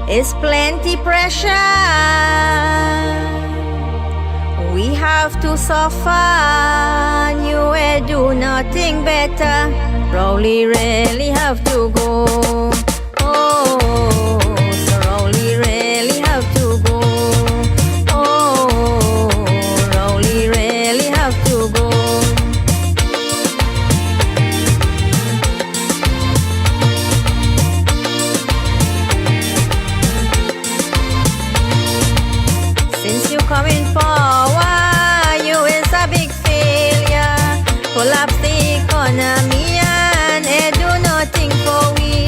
is plenty pressure. We have to suffer, you will do nothing better. Rowley really have to go. Oh, so Rowley really have to go. Oh, Rowley really have to go. Since you come in power, you is a big failure. Collapse the economy and do nothing for we.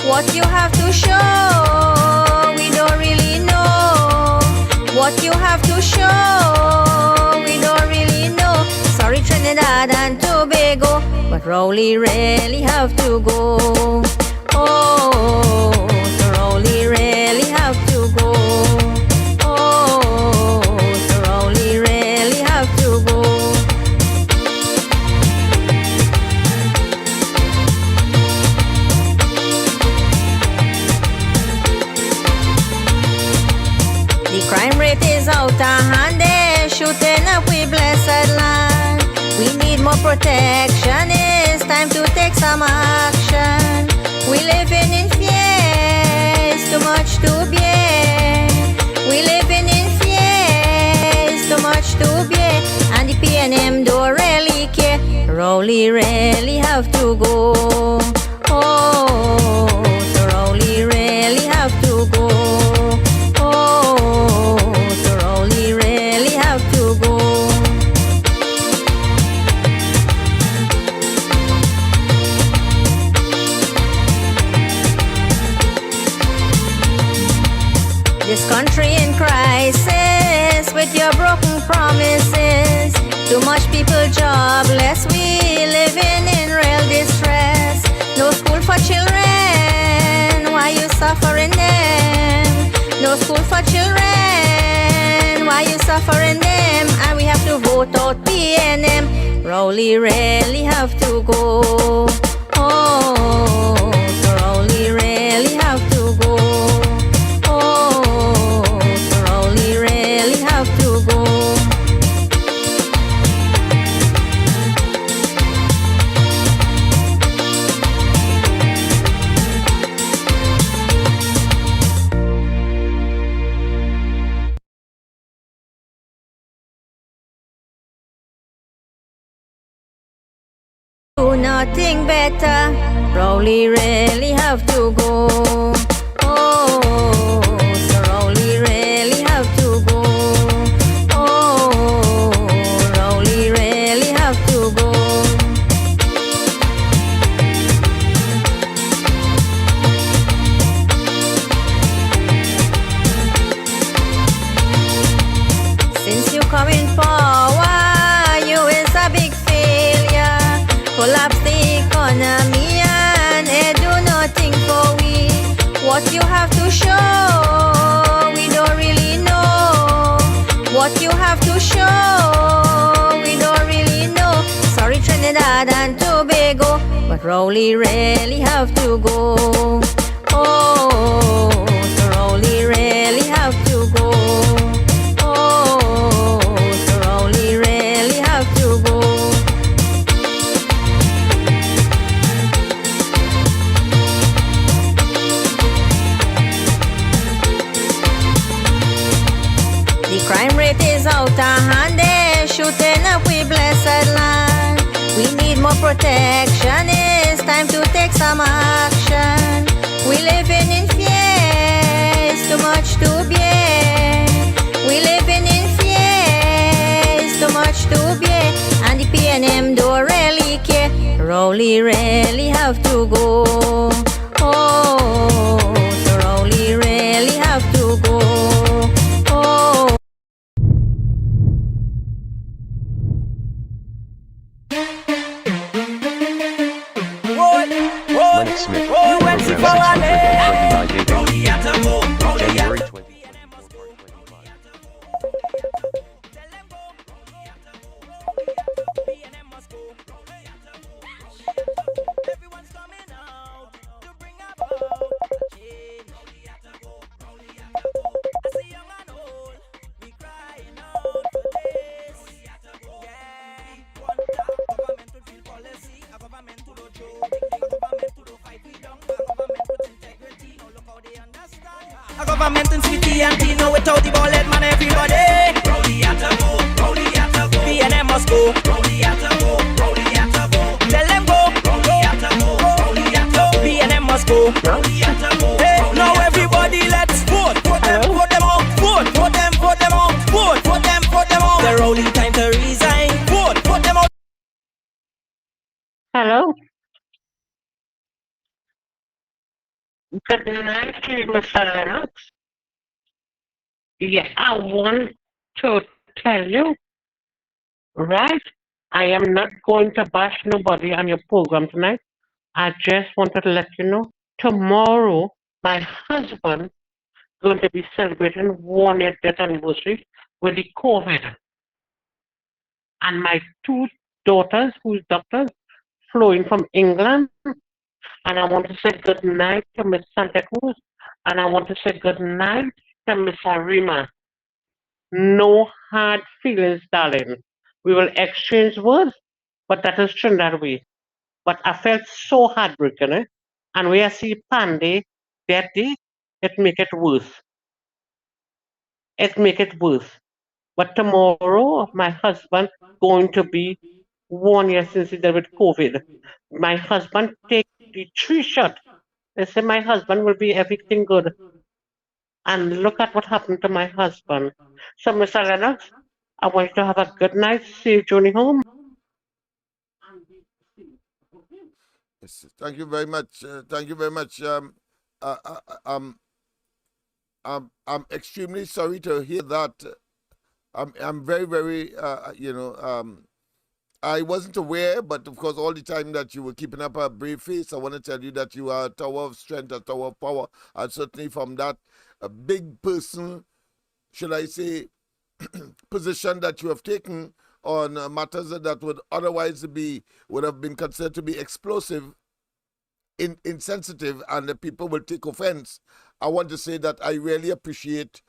What you have to show, we don't really know. What you have to show, we don't really know. Sorry Trinidad and Tobago, but Rowley really have to go. Oh, so Rowley really have to go. Crime rate is out of hand, they're shooting up we blessed land. We need more protection, it's time to take some action. We living in fear, it's too much to bear. We living in fear, it's too much to bear. And the PNM don't really care. Rowley really have to go. Oh, so Rowley really have to go. This country in crisis with your broken promises. Too much people jobless, we living in real distress. No school for children, why you suffering them? No school for children, why you suffering them? And we have to vote out PNM. Rowley really have to go. Oh, so Rowley really have to go. Do nothing better. Rowley really have to go. Oh, so Rowley really have to go. Oh, Rowley really have to go. Since you come in power, you is a big failure. Collapse the economy and do nothing for we. What you have to show, we don't really know. What you have to show, we don't really know. Sorry Trinidad and Tobago, but Rowley really have to go. Oh, so Rowley really have to go. Oh, so Rowley really have to go. Crime rate is out of hand, they're shooting up we blessed land. We need more protection, it's time to take some action. We living in fear, it's too much to bear. We living in fear, it's too much to bear. And the PNM don't really care. Rowley really have to go. Oh, so Rowley really have to go. Lennox Smith, January 20. Everyone's coming out to government and city and Tino without the bullet man everybody. Rowley at a go, Rowley at a go. B&M must go. Rowley at a go, Rowley at a go. Tell them go. Rowley at a go, Rowley at a go. B&M must go. Rowley at a go. Hey, now everybody let's vote. Vote them out. Vote them out. Vote them out. The Rowley time to resign. Vote them out. Hello. Good night to you, Mr. Lennox. Yeah, I want to tell you, right? I am not going to bash nobody on your program tonight. I just wanted to let you know, tomorrow, my husband going to be celebrating 1 year death anniversary with the COVID. And my 2 daughters, who's doctors, flowing from England. And I want to say good night to Miss Santa Cruz. And I want to say good night to Miss Arima. No hard feelings, darling. We will exchange words, but that is Trinidad way. But I felt so heartbroken, eh? And when I see Panday that day, it make it worse. It make it worse. But tomorrow, my husband going to be 1 year since he died with COVID. My husband take the 3 shot. They say my husband will be everything good. And look at what happened to my husband. So, Mr. Lennox, I want you to have a good night, safe journey home. Yes, thank you very much. Thank you very much. I'm extremely sorry to hear that. I'm very, very, I wasn't aware, but of course, all the time that you were keeping up a brave face, I want to tell you that you are a tower of strength, a tower of power, and certainly from that a big person, should I say, position that you have taken on matters that would otherwise would have been considered to be explosive, insensitive, and the people will take offense. I want to say that I really appreciate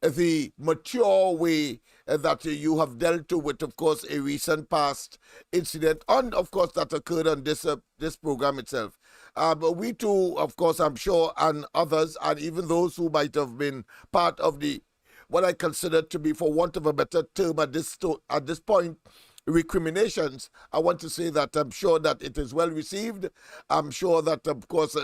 the mature way that you have dealt with, of course, a recent past incident, and of course that occurred on this program itself. But we too, of course, I'm sure, and others, and even those who might have been part of the what I consider to be, for want of a better term at this point, recriminations. I want to say that I'm sure that it is well received. I'm sure that, of course,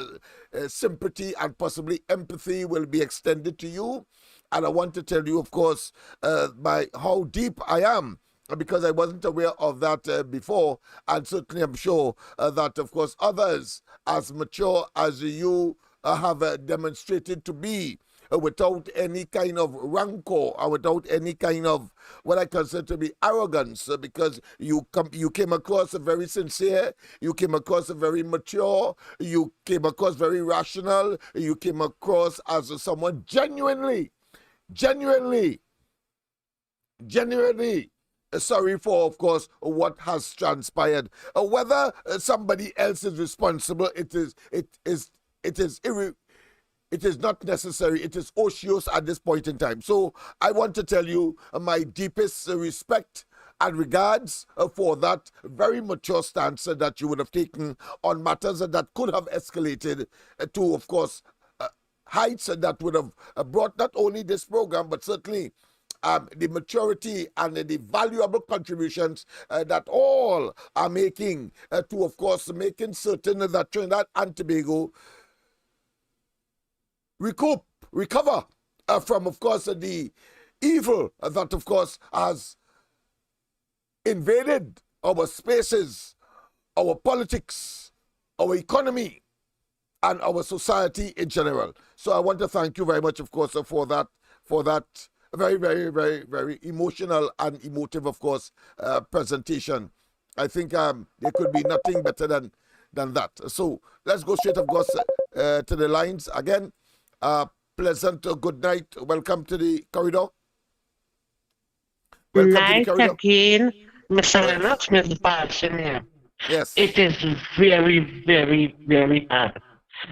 sympathy and possibly empathy will be extended to you. And I want to tell you, of course, how deep I am, because I wasn't aware of that before. And certainly I'm sure that, of course, others as mature as you have demonstrated to be, without any kind of rancor or without any kind of what I consider to be arrogance, because you came across very sincere, you came across very mature, you came across very rational, you came across as someone genuinely sorry for, of course, what has transpired. Whether somebody else is responsible, it is not necessary. It is odious at this point in time. So I want to tell you my deepest respect and regards for that very mature stance that you would have taken on matters that could have escalated to, of course, heights that would have brought not only this program, but certainly the maturity and the valuable contributions that all are making to, of course, making certain that Trinidad and Tobago recover from, of course, the evil that, of course, has invaded our spaces, our politics, our economy, and our society in general. So I want to thank you very much, of course, for that very, very, very, very emotional and emotive, of course, presentation. I think there could be nothing better than that. So let's go straight, of course, to the lines again. Pleasant good night. Welcome to the corridor. Welcome night to the corridor. Again, Mr. Lennox Smith here. Yes. It is very, very, very hard.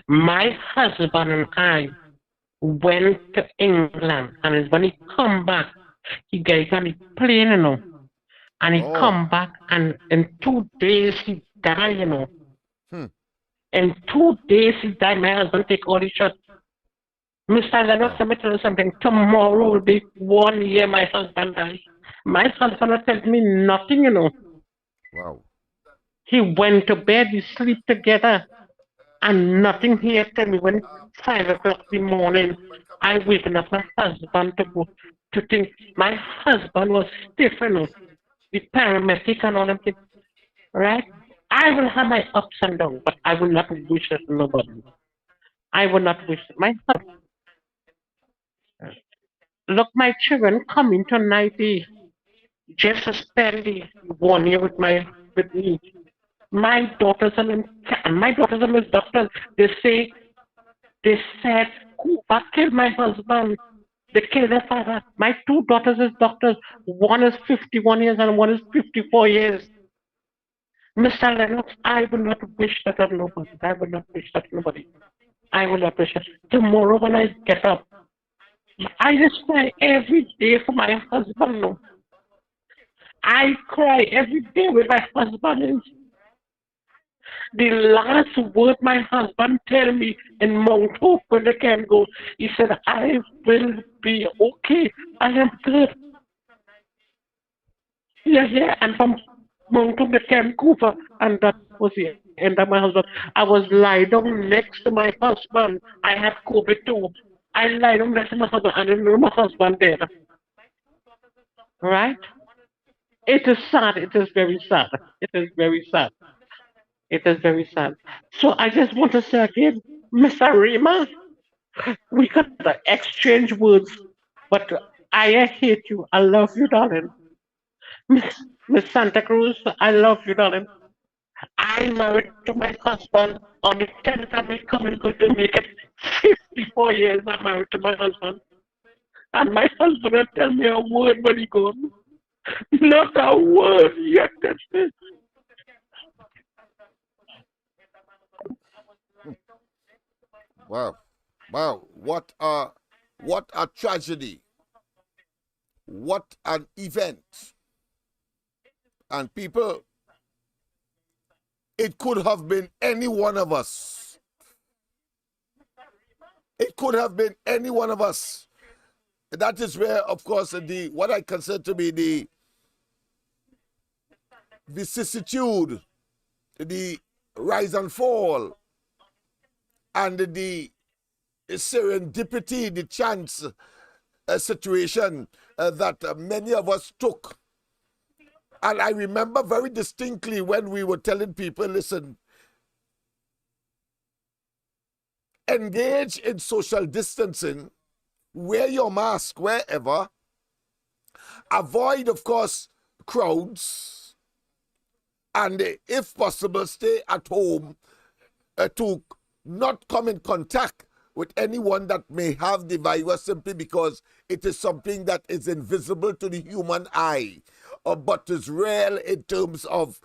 My husband and I went to England, and when he come back, he get on the plane, you know, and he come back, and in 2 days he died, you know. In 2 days he died. My husband take all the shots. Mr. Lennox, let me tell you something. Tomorrow will be 1 year my husband died. My husband will tell me nothing, you know. Wow. He went to bed, we sleep together, and nothing he had tell me when 5 o'clock in the morning I waking up my husband to go to think my husband was stiff, you know, the paramedic and all them things, right? I will have my ups and downs, but I will not wish it on nobody. I will not wish it. My husband, look, my children coming tonight, just spend the 1 year with me. My daughters and his doctors, they say they said, Cooper killed my husband. They killed their father. My two daughters is doctors. One is 51 years and one is 54 years. Mr. Lennox, I will not wish that on nobody. I will not wish that on nobody. I will not wish that. Tomorrow when I get up, I just cry every day for my husband. No. I cry every day with my husband. The last word my husband tell me in Mount Hope when they can go, he said, I will be okay. I am good. Yeah. And from Mount Hope they came Cooper, and that was the end of my husband. I was lying down next to my husband. I had COVID too. I lied down next to my husband. I didn't know my husband dead. Right? It is sad. It is very sad. It is very sad. It is very sad. So I just want to say again, Mr. Rima, we could exchange words, but I hate you. I love you, darling. Miss Santa Cruz, I love you, darling. I'm married to my husband on the 10th of May coming going to make it 54 years I'm married to my husband. And my husband will tell me a word when he goes. Not a word yet. That's it. Wow. Wow. What a tragedy. What an event. And people, it could have been any one of us. It could have been any one of us. That is where, of course, what I consider to be the vicissitude, the rise and fall, and the serendipity, the chance situation that many of us took. And I remember very distinctly when we were telling people, listen, engage in social distancing, wear your mask wherever, avoid, of course, crowds, and if possible, stay at home to not come in contact with anyone that may have the virus, simply because it is something that is invisible to the human eye, but is real in terms of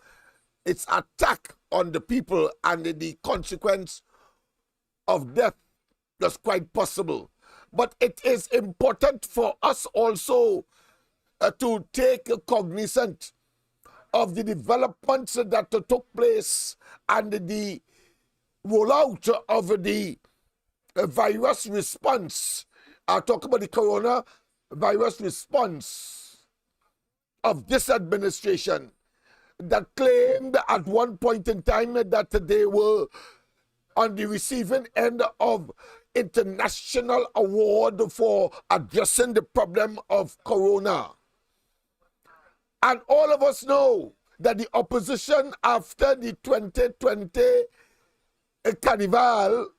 its attack on the people, and the consequence of death is quite possible. But it is important for us also to take cognizance of the developments that took place and the rollout of the virus response. I talk about the coronavirus response of this administration that claimed at one point in time that they were on the receiving end of international award for addressing the problem of corona. And all of us know that the opposition after the 2020 carnival,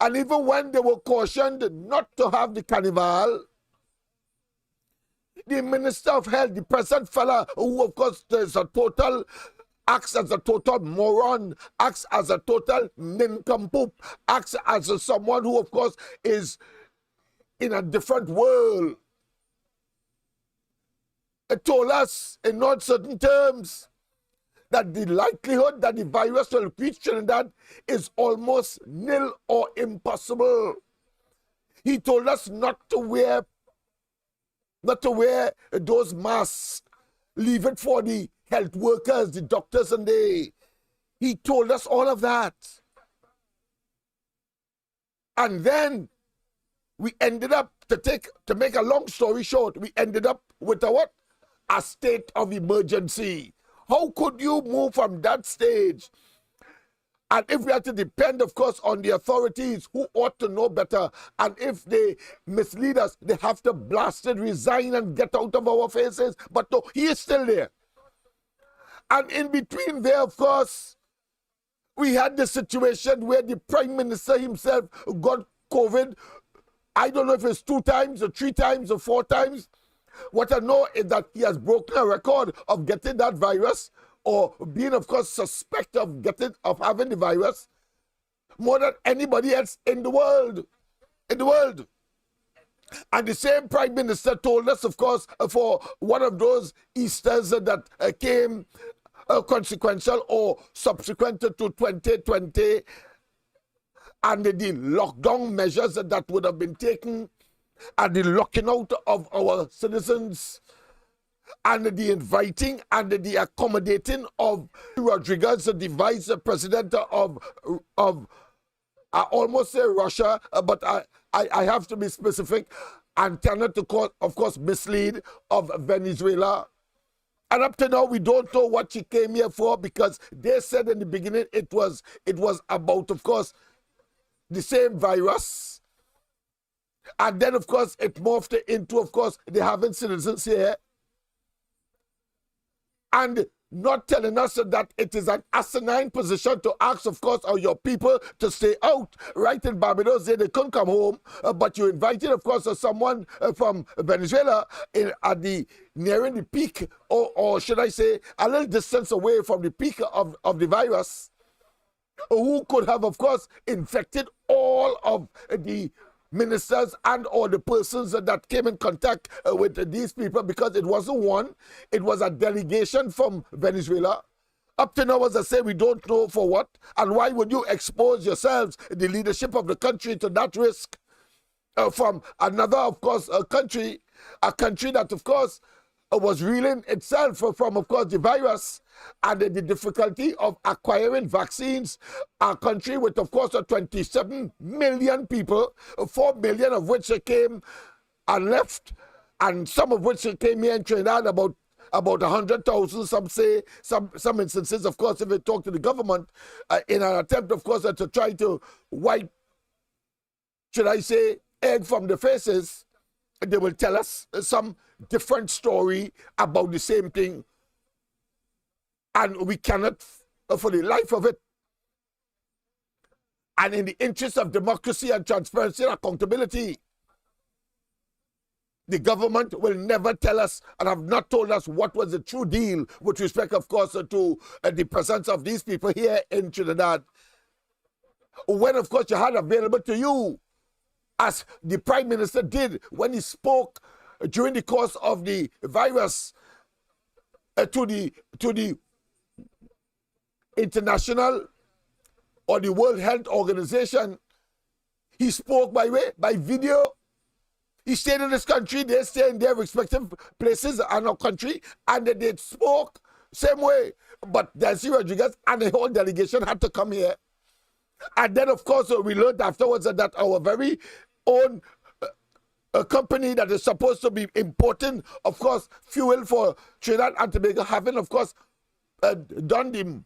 and even when they were cautioned not to have the carnival, the Minister of Health, the present fella, who of course acts as a total moron, acts as a total nincompoop, acts as someone who of course is in a different world, told us in not certain terms that the likelihood that the virus will reach Trinidad is almost nil or impossible. He told us not to wear those masks, leave it for the health workers, the doctors, and he told us all of that. And then we ended up, to make a long story short, we ended up with a what? A state of emergency. How could you move from that stage? And if we have to depend, of course, on the authorities who ought to know better, and if they mislead us, they have to blast it, resign, and get out of our faces. But no, he is still there. And in between there, of course, we had the situation where the Prime Minister himself got COVID. I don't know if it's 2 times or 3 times or 4 times. What I know is that he has broken a record of getting that virus, or being, of course, suspect of having the virus, more than anybody else in the world. And the same Prime Minister told us, of course, for one of those Easters that came consequential or subsequent to 2020, and the lockdown measures that would have been taken, and the locking out of our citizens, and the inviting and the accommodating of Rodriguez, the vice president of I almost say Russia, but I have to be specific, and tended to, of course, mislead, of Venezuela. And up to now, we don't know what she came here for, because they said in the beginning it was about, of course, the same virus. And then, of course, it morphed into, of course, they having citizens here. And not telling us that it is an asinine position to ask, of course, of your people to stay out. Right in Barbados, they couldn't come home, but you invited, of course, someone from Venezuela nearing the peak, or should I say, a little distance away from the peak of the virus, who could have, of course, infected all of the ministers and or the persons that came in contact with these people, because it wasn't one, it was a delegation from Venezuela. Up to now, as I say, we don't know for what, and why would you expose yourselves, the leadership of the country, to that risk from another, of course, a country that, of course, was reeling itself from, of course, the virus and the difficulty of acquiring vaccines. A country with, of course, 27 million people, 4 million of which came and left, and some of which came here in Trinidad, about 100,000, some say, some instances, of course, if they talk to the government, in an attempt, of course, to try to wipe, should I say, egg from the faces. They will tell us some different story about the same thing, and we cannot, for the life of it, and in the interest of democracy and transparency and accountability, the government will never tell us, and have not told us, what was the true deal with respect, of course, to the presence of these people here in Trinidad, when, of course, you had available to you, as the Prime Minister did when he spoke during the course of the virus to the international or the World Health Organization. He spoke by video. He stayed in this country, they stay in their respective places in our country, and they spoke same way. But Delcy Rodriguez and the whole delegation had to come here. And then, of course, we learned afterwards that our very own company that is supposed to be importing, of course, fuel for Trinidad and Tobago, having, of course, done the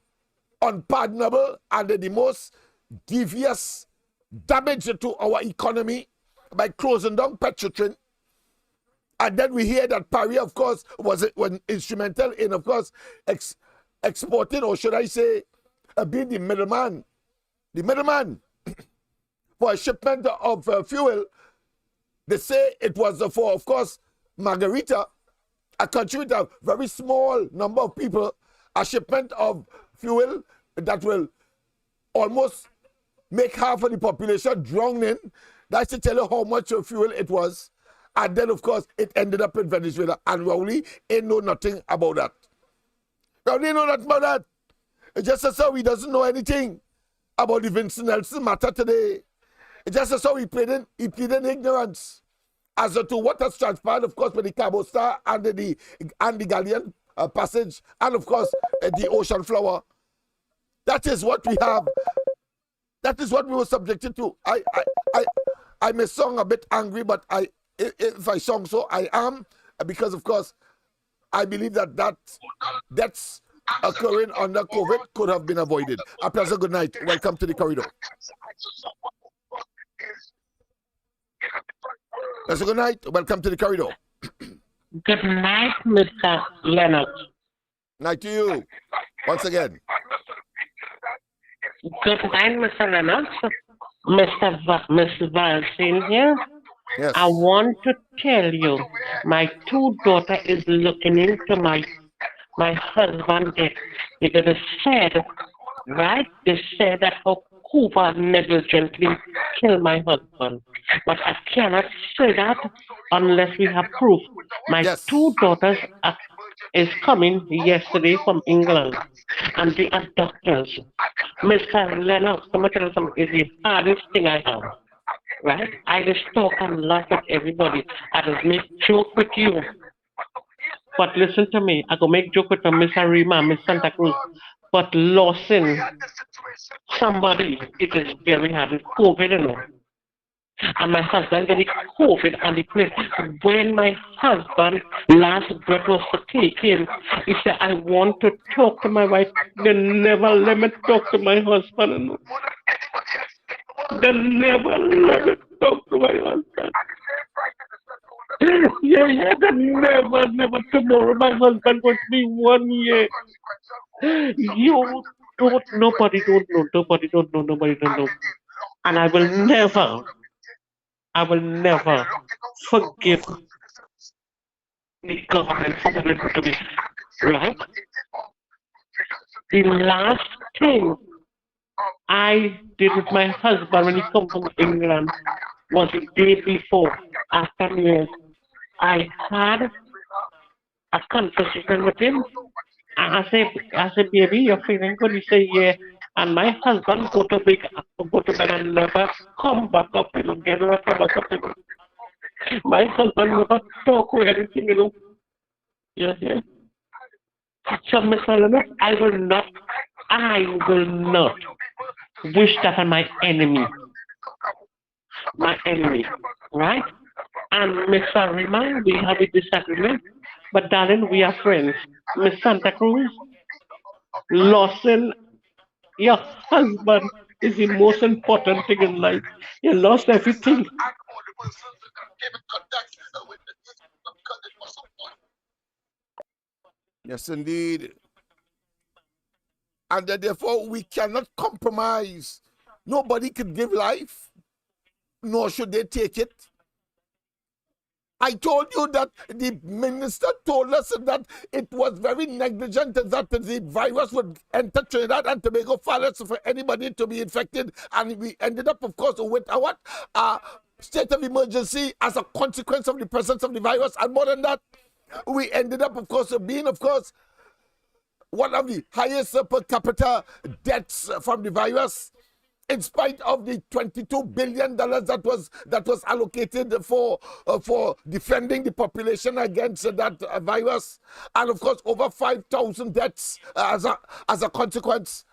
unpardonable and the most devious damage to our economy by closing down Petrotrin. And then we hear that Paris, of course, was instrumental in, of course, exporting, or should I say, being the middleman for a shipment of fuel. They say it was for, of course, Margarita, a country with a very small number of people, a shipment of fuel that will almost make half of the population drowning. That's to tell you how much fuel it was. And then, of course, it ended up in Venezuela. And Rowley ain't know nothing about that. Rowley know nothing about that. Just as how he doesn't know anything about the Vincent Nelson matter today. Just as how he pleaded ignorance as to what has transpired, of course, with the Cabo Star and the Galleon passage, and, of course, the Ocean Flower. That is what we have. That is what we were subjected to. I may sound a bit angry, but if I sound so, I am, because of course I believe that that's occurring under COVID could have been avoided. A pleasant good night. Welcome to the corridor. Pleasant good night. Welcome to the corridor. Good night, Mr. Lennox. Night to you. Once again. Good night, Mr. Lennox. Mr. Valsin here. Yes. I want to tell you, my two daughters is looking into my husband death. Because they said, right? They said that how Cooper negligently killed my husband. But I cannot say that unless we have proof. My two daughters is coming yesterday from England, and they are doctors. Mr. Lennox, I'm going to tell you something, is the hardest thing I have. Right? I just talk and laugh at everybody. I just make joke with you. But listen to me, I go make joke with Miss Arima, Miss Santa Cruz. But losing somebody, it is very hard. It's COVID, you know. And my husband got COVID on the plane. When my husband last breath was taken, he said, I want to talk to my wife. They never let me talk to my husband. They never let me talk to my husband. Yeah, they never. Tomorrow my husband will be 1 year. You don't, nobody don't know. And I will never forgive the government for doing it to me. Right? The last thing I did with my husband when he come from England was the day before, after New Year's. I had a conversation with him. I said, baby, you're feeling good? He said, yeah. And my husband go to bed and never come back up, you know, never come back up, you know. My husband never talk or anything, you know. Yeah. So, Mr. Lennox, I will not wish that on my enemy. Right? And Mr. Rima, we have a disagreement, but darling, we are friends. Miss Santa Cruz, losing your husband is the most important thing in life. You lost everything. Yes, indeed. And therefore, we cannot compromise. Nobody can give life, nor should they take it. I told you that the minister told us that it was very negligent that the virus would enter Trinidad and Tobago Falls for anybody to be infected. And we ended up, of course, with a state of emergency as a consequence of the presence of the virus. And more than that, we ended up, of course, being, of course, one of the highest per capita deaths from the virus, in spite of the $22 billion that was allocated for defending the population against that virus, and of course over 5,000 deaths as a consequence.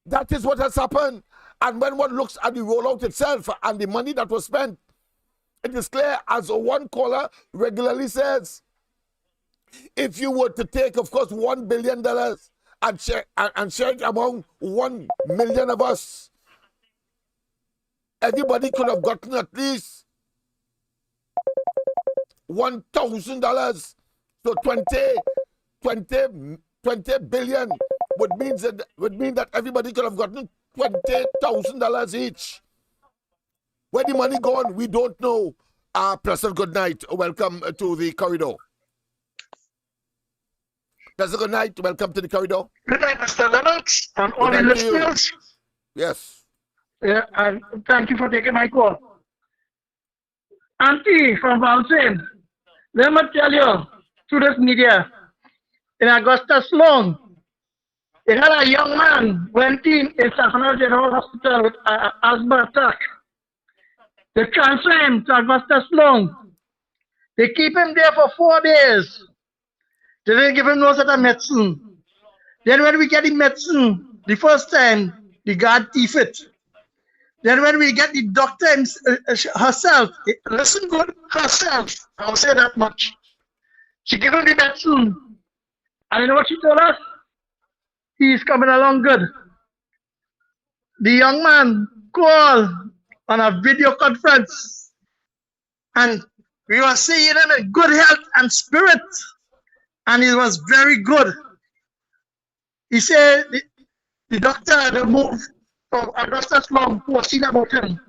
That is what has happened. And when one looks at the rollout itself and the money that was spent, it is clear, as one caller regularly says, if you were to take, of course, $1 billion and share it among 1 million of us, everybody could have gotten at least $1,000. So 20 billion would mean that everybody could have gotten $20,000 each. Where the money gone, we don't know. Pleasant good night. Welcome to the corridor. Pleasant good night. Welcome to the corridor. Good night, Mr. Lennox, and all the listeners. Yes. Yeah, and thank you for taking my call. Auntie from Valsin, let me tell you, through this media, in Augusta Sloan, they had a young man went in Sacramento General Hospital with asthma attack. They transfer him to Augusta Sloan. They keep him there for 4 days. They didn't give him no sort of medicine. Then when we get the medicine, the first time, the guard thief it. Then when we get the doctor herself, listen good, herself, I'll say that much. She gave him the medicine. And you know what she told us? He's coming along good. The young man called on a video conference. And we were seeing him in good health and spirit. And he was very good. He said the doctor, they moved from Augusta Slum who was seen about him.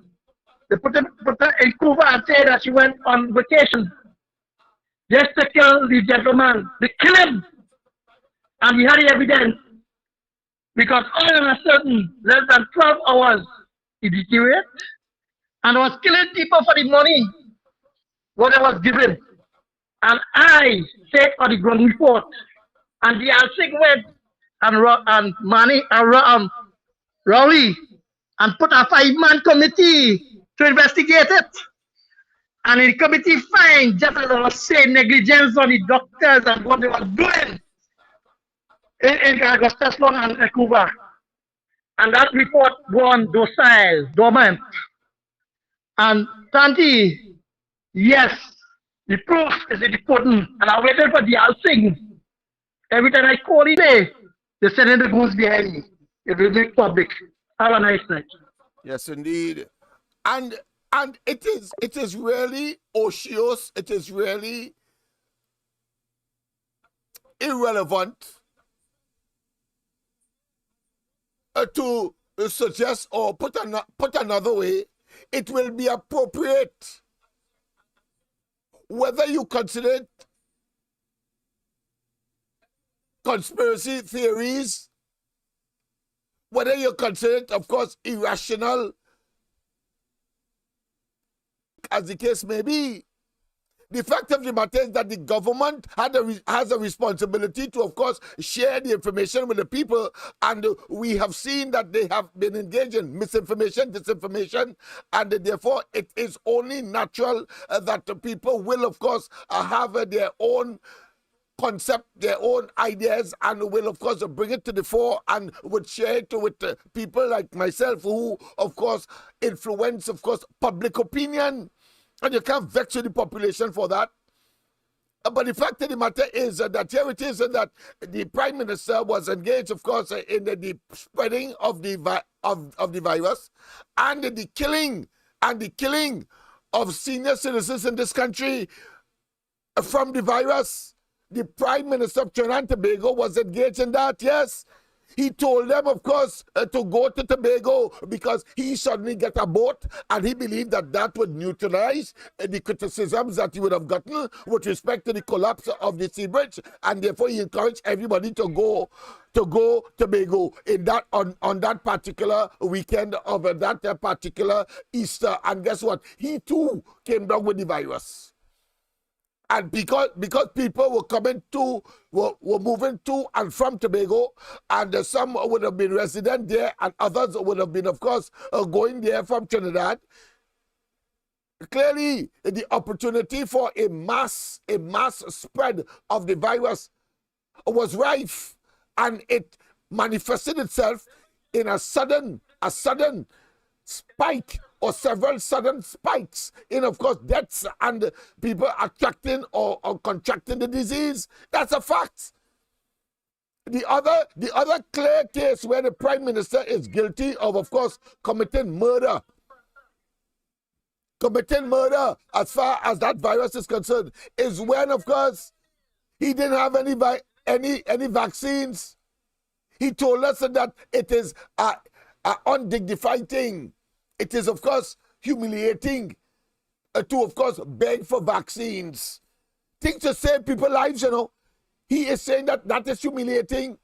They put her in Cuba and said that she went on vacation just to kill the gentleman. They kill him. And we had the evidence. Because all of a sudden, less than 12 hours, he deteriorated and was killing people for the money what I was given. And I said on the ground report, and the Alsig went and Manny and Rowley and put a 5-man committee to investigate it. And the committee finds, just as I was saying, negligence on the doctors and what they were doing in Augusta Slum and Cuba. And that report gone docile, dormant. And Tanti, yes, the proof is in the pudding. And I waited for the Alsing. Every time I call it, they send in the goons behind me. It will make public. Have a nice night. Yes, indeed. And it is really ocious. It is really irrelevant to suggest, or put another way, it will be appropriate whether you consider it conspiracy theories, whether you consider it, of course, irrational, as the case may be. The fact of the matter is that the government has a responsibility to, of course, share the information with the people, and we have seen that they have been engaged in misinformation, disinformation, and therefore it is only natural that the people will, of course, have their own concept, their own ideas, and will, of course, bring it to the fore and would share it with people like myself who, of course, influence, of course, public opinion. And you can't vex with the population for that. But the fact of the matter is that here it is that the Prime Minister was engaged, of course, in the spreading of the virus and the killing of senior citizens in this country from the virus. The Prime Minister of Trinidad and Tobago was engaged in that, yes. He told them, of course, to go to Tobago because he suddenly get a boat, and he believed that that would neutralize the criticisms that he would have gotten with respect to the collapse of the sea bridge, and therefore he encouraged everybody to go Tobago in that on that particular weekend of that particular Easter. And guess what? He too came down with the virus. And because people were moving to and from Tobago, and some would have been resident there, and others would have been, of course, going there from Trinidad. Clearly, the opportunity for a mass spread of the virus was rife, and it manifested itself in a sudden spike, or several sudden spikes in, of course, deaths and people attracting or contracting the disease. That's a fact. The other clear case where the Prime Minister is guilty of course, committing murder as far as that virus is concerned is when, of course, he didn't have any vaccines. He told us that it is an undignified thing. It is, of course, humiliating to, of course, beg for vaccines. Things to save people's lives, you know. He is saying that is humiliating.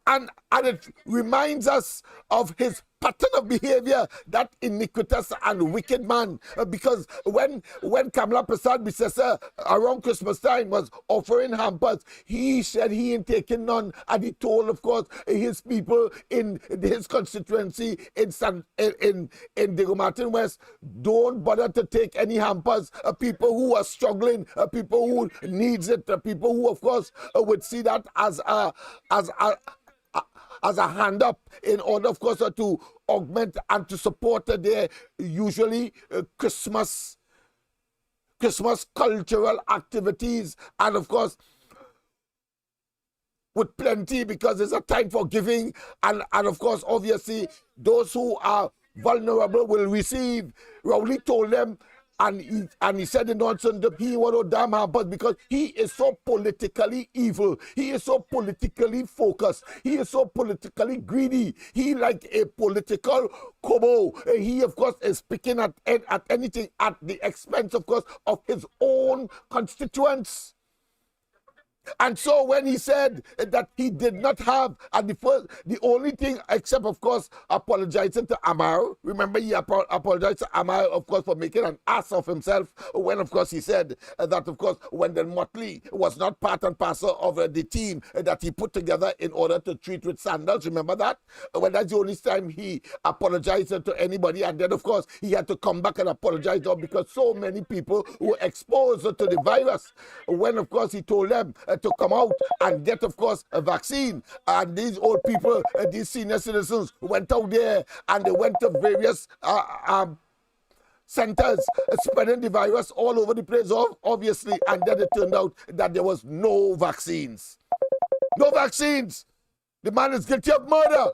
And it reminds us of his pattern of behavior, that iniquitous and wicked man. Because when Kamala Prasad Bisesa around Christmas time was offering hampers, he said he ain't taking none, and he told, of course, his people in his constituency in Diego Martin West, don't bother to take any hampers. People who are struggling, people who needs it, people who, of course, would see that as as a hand up in order, of course, to augment and to support their usually Christmas cultural activities, and of course with plenty, because it's a time for giving, and of course obviously those who are vulnerable will receive. Rowley told them, and he said in nonsense that he want to damn hampers because he is so politically evil. He is so politically focused. He is so politically greedy. He like a political kobo. He of course is picking at anything at the expense, of course, of his own constituents. And so when he said that he did not have, and the only thing, except of course apologizing to Amar, remember he apologized to Amar, of course, for making an ass of himself, when of course he said that of course Wendell Motley was not part and parcel of the team that he put together in order to treat with sandals. Remember that? Well, that's the only time he apologized to anybody, and then of course he had to come back and apologize because so many people were exposed to the virus, when of course he told them to come out and get, of course, a vaccine. And these old people, these senior citizens, went out there and they went to various centers, spreading the virus all over the place, obviously. And then it turned out that there was no vaccines. No vaccines. The man is guilty of murder.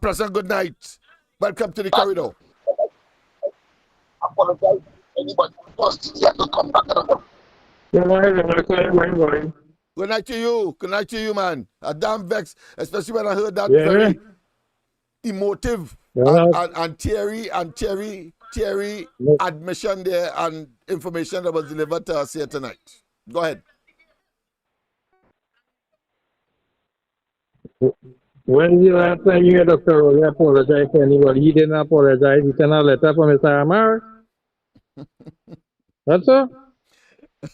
President, good night. Welcome to the corridor. Apologize to anybody. He had to come back. Good night to you. Good night to you, man. A damn vex, especially when I heard that very emotive and teary admission there and information that was delivered to us here tonight. Go ahead. When the last time you had Dr. Rowley apologize to anybody, he didn't apologize. He sent a letter from Mr. Amar. That's all. He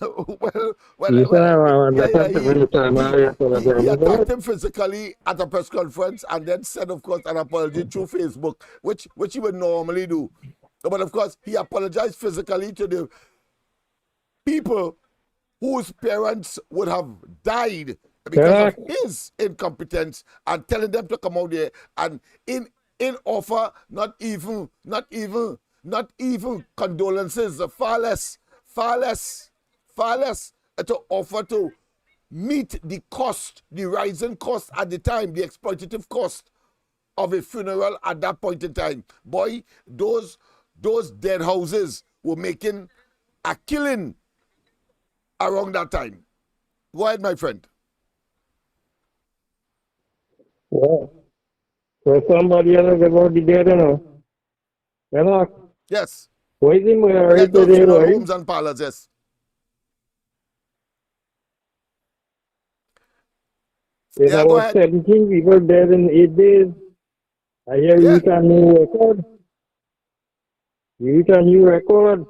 attacked him physically at a press conference and then said, of course, an apology through Facebook, which he would normally do. But of course, he apologized physically to the people whose parents would have died because of his incompetence, and telling them to come out there and in offer not even condolences, far less to offer to meet the cost, the rising cost at the time, the exploitative cost of a funeral at that point in time. Boy, those dead houses were making a killing around that time. Go ahead, my friend. Well, so somebody else about the dead, you know. Yes. Why is he Yes, those funeral homes and parlors, yes. There's about 17 people dead in 8 days. I hear you reach a new record. You reach a new record.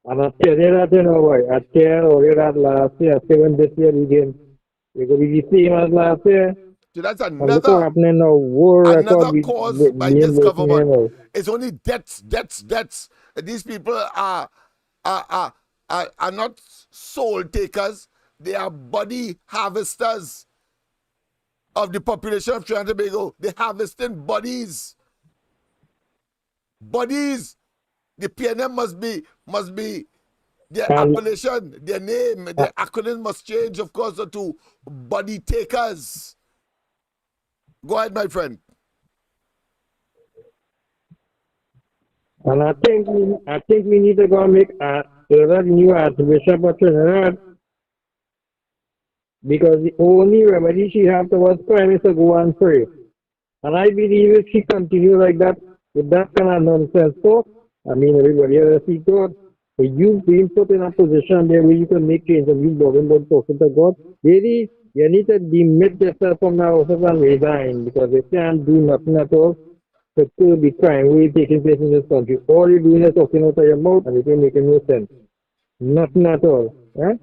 And I tell you that, you know, boy. I tell you that last year, 7 this year again. It's going to be the same as last year. So that's another cause by this government. It's only debts. These people are not soul takers. They are body harvesters of the population of Trinidad and Tobago. They're harvesting bodies. Bodies. The PNM must be their appellation, their name, their acronym must change, of course, to body takers. Go ahead, my friend. And I think we need to go and make a new Archbishop of Trinidad, because the only remedy she has towards crime is to go and pray. And I believe if she continues like that, with that kind of nonsense talk, I mean, everybody else see God, but you've been put in a position there where you can make change and you don't about talking to God. Ladies, you need to demit yourself from the office and resign, because you can't do nothing at all to curb the crime really taking place in this country. All you're doing is talking out of your mouth and it ain't making no sense. Nothing at all. Right?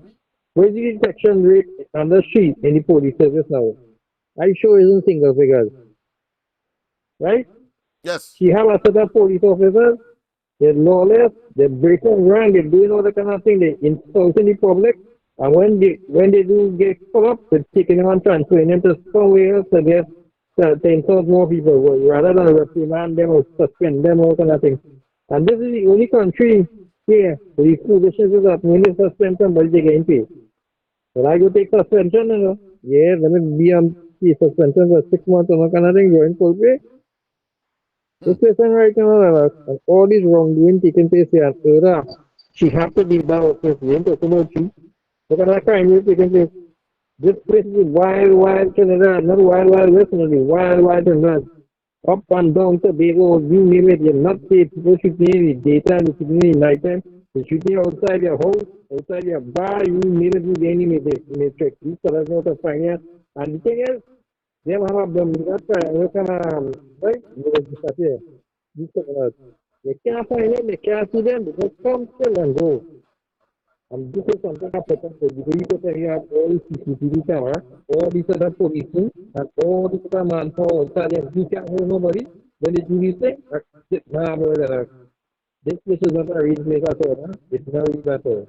Where's the detection rate on the street in the police service now? I sure isn't single figures. Right? Yes. She have a set of police officers, they're lawless, they're breaking rank, they're doing all that kind of thing, they're insulting the public. And when they do get caught up, they're taking them and transferring them to somewhere else to get to insult more people rather than reprimand them or suspend them or kind of thing. And this is the only country here where these foolishness is happening. When they suspend somebody, they getting paid. But I go take suspension, you know. Yeah, let me be on the suspension for 6 months or kind of thing, going full pay. This person right now, and all these wrongdoing taking place here, she have to leave that office. We ain't talking about you. Look at that crime is taking place. This place is wild Trinidad, not wild West, only wild Trinidad. Up and down Tobago, you name it, you're not safe. People shooting in the daytime, they're shooting in the nighttime, they're shooting outside your house, outside your bar, you name it, you get in the matrix. These fellas know to find you. And the thing is, they have them, that's kind of, right? These fellas, they can't find them, they can't see them, they just come still and go. And this is something I put up for you. You put here all the CCTV camera, all these other policing, and all these other manpower outside there. You can't hold nobody. When they do these things, nah, brother. This is not a real place at all. Huh? It's not real at all.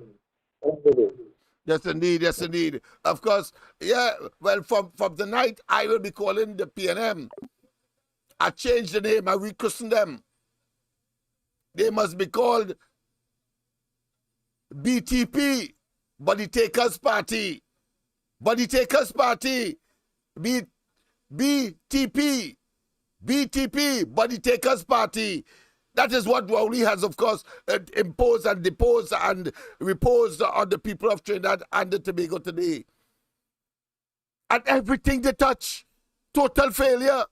Yes, indeed. Yes, indeed. Of course, yeah. Well, from tonight, I will be calling the PNM. I changed the name. I rechristened them. They must be called BTP, Body Takers Party. Body Takers Party. BTP, Body Takers Party. That is what Rowley has, of course, imposed and deposed and reposed on the people of Trinidad and the Tobago today. And everything they touch, total failure.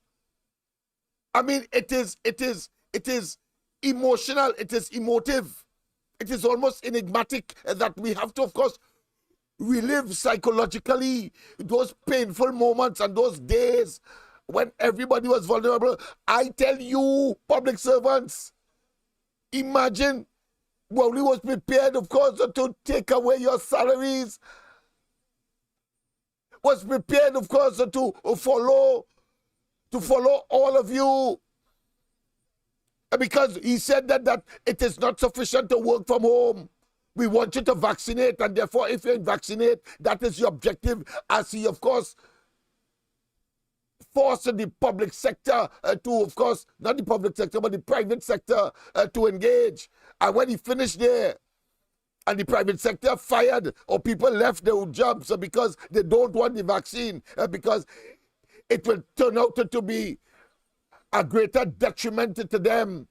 I mean, it is emotional, it is emotive. It is almost enigmatic that we have to, of course, relive psychologically those painful moments and those days when everybody was vulnerable. I tell you, public servants, imagine Rowley was prepared, of course, to take away your salaries, was prepared, of course, to follow all of you. Because he said that it is not sufficient to work from home. We want you to vaccinate, and therefore, if you vaccinate, that is your objective. As he, of course, forced the public sector to, of course, not the public sector, but the private sector to engage. And when he finished there, and the private sector fired, or people left their jobs because they don't want the vaccine, because it will turn out to be a greater detriment to them.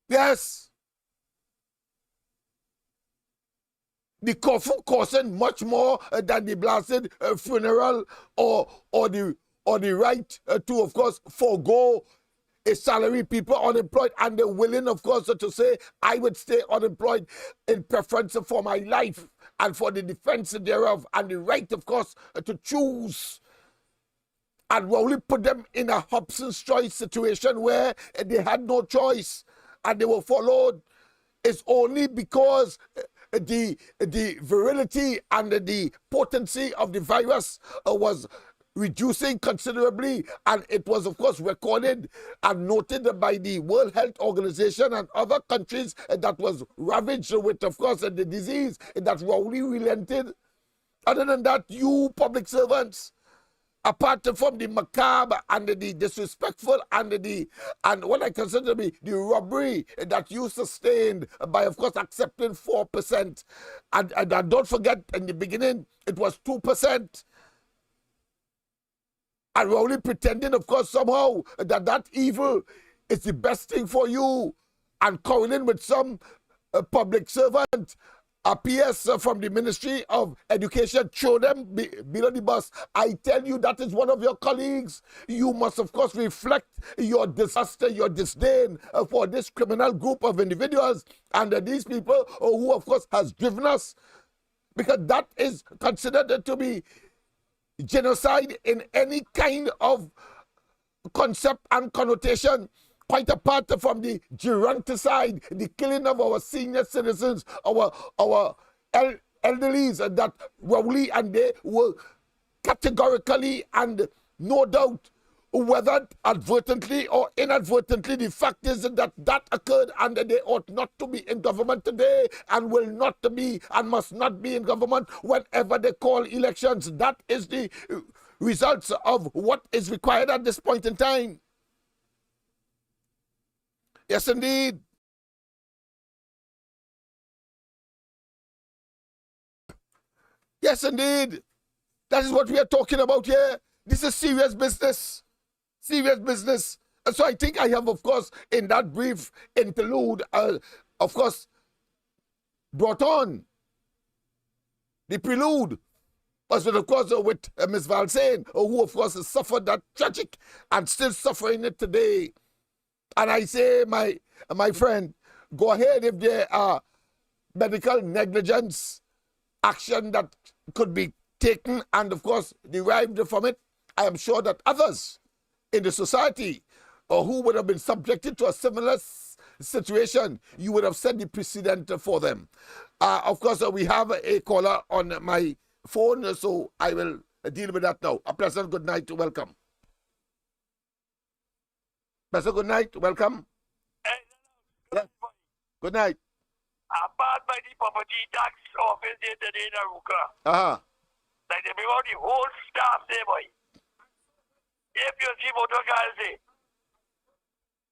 Yes. The coffin costing much more than the blasted funeral or the right to, of course, forego a salary, people unemployed, and they're willing, of course, to say, I would stay unemployed in preference for my life and for the defense thereof, and the right, of course, to choose. And Rowley put them in a Hobson's choice situation where they had no choice and they were followed. It's only because the virility and the potency of the virus was reducing considerably, and it was, of course, recorded and noted by the World Health Organization and other countries that was ravaged with, of course, the disease, that Rowley relented. Other than that, you public servants, apart from the macabre and the disrespectful and what I consider to be the robbery that you sustained by, of course, accepting 4%. And don't forget, in the beginning, it was 2%. And Rowley pretending, of course, somehow that evil is the best thing for you, and quarreling with some public servant, a PS from the Ministry of Education, throw them below the bus. I tell you, that is one of your colleagues. You must, of course, reflect your disaster, your disdain for this criminal group of individuals and these people who, of course, has driven us, because that is considered to be genocide in any kind of concept and connotation, quite apart from the geronticide, the killing of our senior citizens, our elderlies, that Rowley and they were categorically and no doubt whether advertently or inadvertently, the fact is that occurred, and they ought not to be in government today, and will not be and must not be in government whenever they call elections. That is the results of what is required at this point in time. Yes, indeed. Yes, indeed. That is what we are talking about here. This is serious business. Serious business. And so I think I have, of course, in that brief interlude, of course, brought on the prelude. But of course, with Ms. Valsain, who, of course, has suffered that tragic and still suffering it today. And I say, my friend, go ahead if there are medical negligence action that could be taken and, of course, derived from it. I am sure that others in the society who would have been subjected to a similar situation, you would have set the precedent for them. Of course, we have a caller on my phone, so I will deal with that now. A pleasant good night, welcome. Pleasant good night, welcome. Yeah. Good night. I'm bad by the property tax office here today in Aruka. Like they bring out the whole staff there, boy. If you see motor cars there,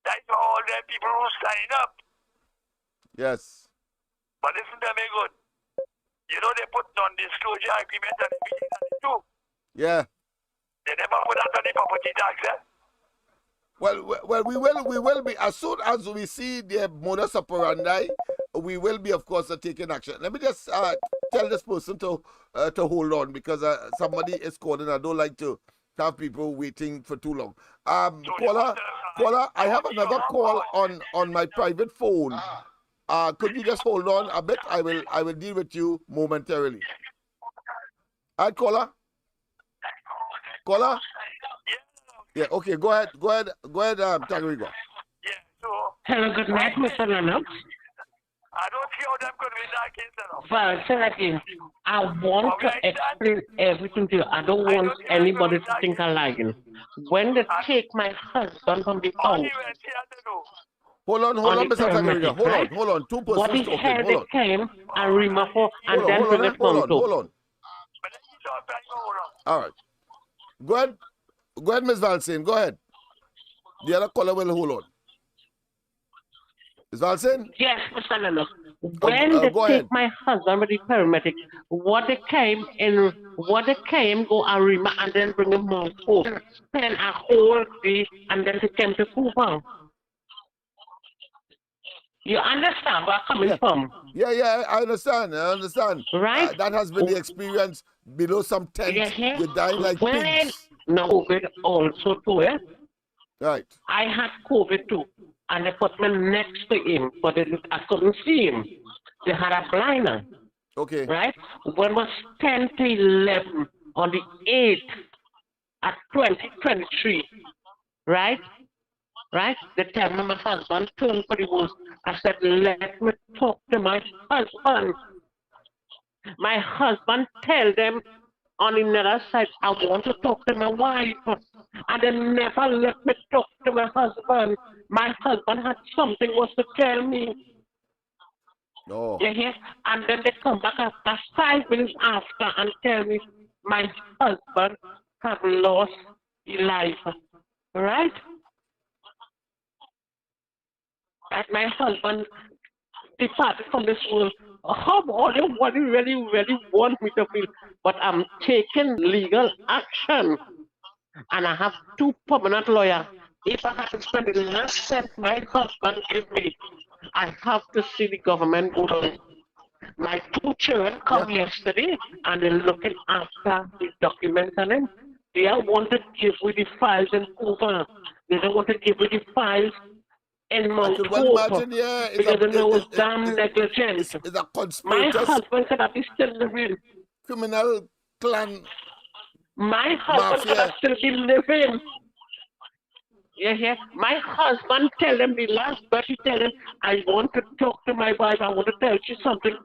that's all the people who sign up. Yes. But listen to me good. You know they put non-disclosure agreement and everything that they do. Yeah. They never put that on the property tax, eh? Well, we will be, as soon as we see the modus operandi, we will be, of course, taking action. Let me just tell this person to hold on, because somebody is calling. I don't like to have people waiting for too long. Caller, I have another call on my private phone. Could you just hold on a bit? I will deal with you momentarily. All right, caller. Yeah, okay, go ahead, Tagrigo. Yeah, so Hello, good night, Mr. Lennox. I don't see how them could win that case enough. Well, say that again. I want to explain everything to you. I don't want anybody to think I'm lying. When they take my husband from the house, Hold on, Mr. Tagriga. Hold on. Two persons what talking. Had they came and remove her and then bring it home to. Hold on. All right. Go ahead, Ms. Valsain. Go ahead. The other caller will hold on. Ms. Valsain? Yes, Mr. Lennox. When they take my husband with the paramedic, what they came, go Arima and then bring him home. Spend a whole day and then they came to Cuba. You understand where I'm coming from? Yeah, I understand. Right? That has been the experience below some tent. You die like pigs. No, COVID also too, eh? Right. I had COVID too. And they put me next to him, but I couldn't see him. They had a blinder. Okay. Right? When it was 10 to 11 on the 8th at 2023, right? They tell me my husband turned for the host. I said, let me talk to my husband. My husband tell them on the other side, I want to talk to my wife. And they never let me talk to my husband. My husband had something was to tell me. No. You hear? And then they come back after 5 minutes after and tell me my husband have lost his life. Right? That my husband departed from this world. How all what you really want me to feel, but I'm taking legal action, and I have 2 permanent lawyers. If I have to spend the last cent my husband gave me, I have to see the government go down. My 2 children come yesterday, and they're looking after the documents on them. They don't want to give me the files in Cuba. They don't want to give me the files in Mount Hope, because there was damn negligence. It's a My conspirators, husband could have been still living. criminal clan. My husband could have still been living. Yeah. My husband tell them the last but he tell them, I want to talk to my wife, I want to tell you something.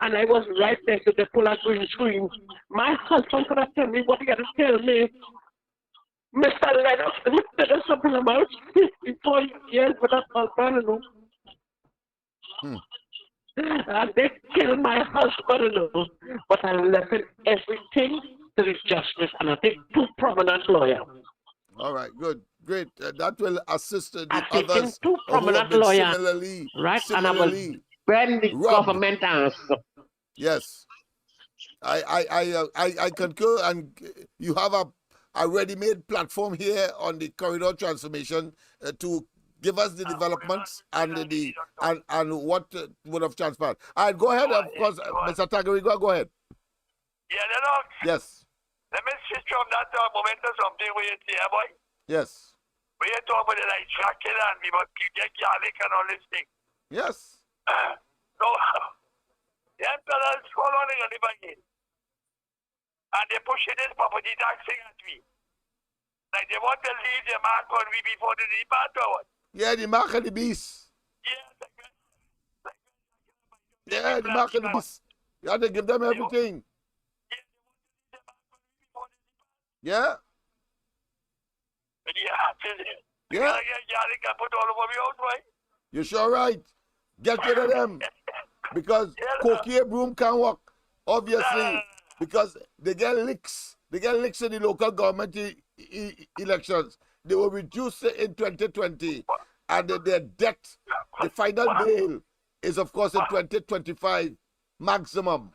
And I was right there to the pull out green screen. My husband could have told me what he had to tell me. Mr. Lennox Smith did something about 54 years with a husband, and they killed my husband, but I left everything to the justice, and I take 2 prominent lawyers. All right, good, great. That will assist the I others 2 who have prominent been lawyers, similarly, right? And I will bend the robbed. government answer. Yes, I concur, and you have a ready-made platform here on the corridor transformation to give us the developments and what would have transpired. All right, go ahead, of course, Mr. Tagarigo, go ahead. Yeah, Lennox. Yes. Let me switch from that moment to something where you say, boy. Yes. Where you talk about the like tracking and we must get garlic and all this thing. Yes. So, the emperors following on the banking. And they pushing this property tax thing at me. Like they want to leave the mark on me before the depart or what? Yeah, the mark of the beast. Yeah, the mark of the beast. You have to give them everything. Yeah. Yeah. You're sure right. Get rid of them. Because Coquille Broom can't work. Obviously. Because they get licks. They get licks in the local government elections. They were reduced in 2020. And their debt, the final bail, is of course in 2025 maximum.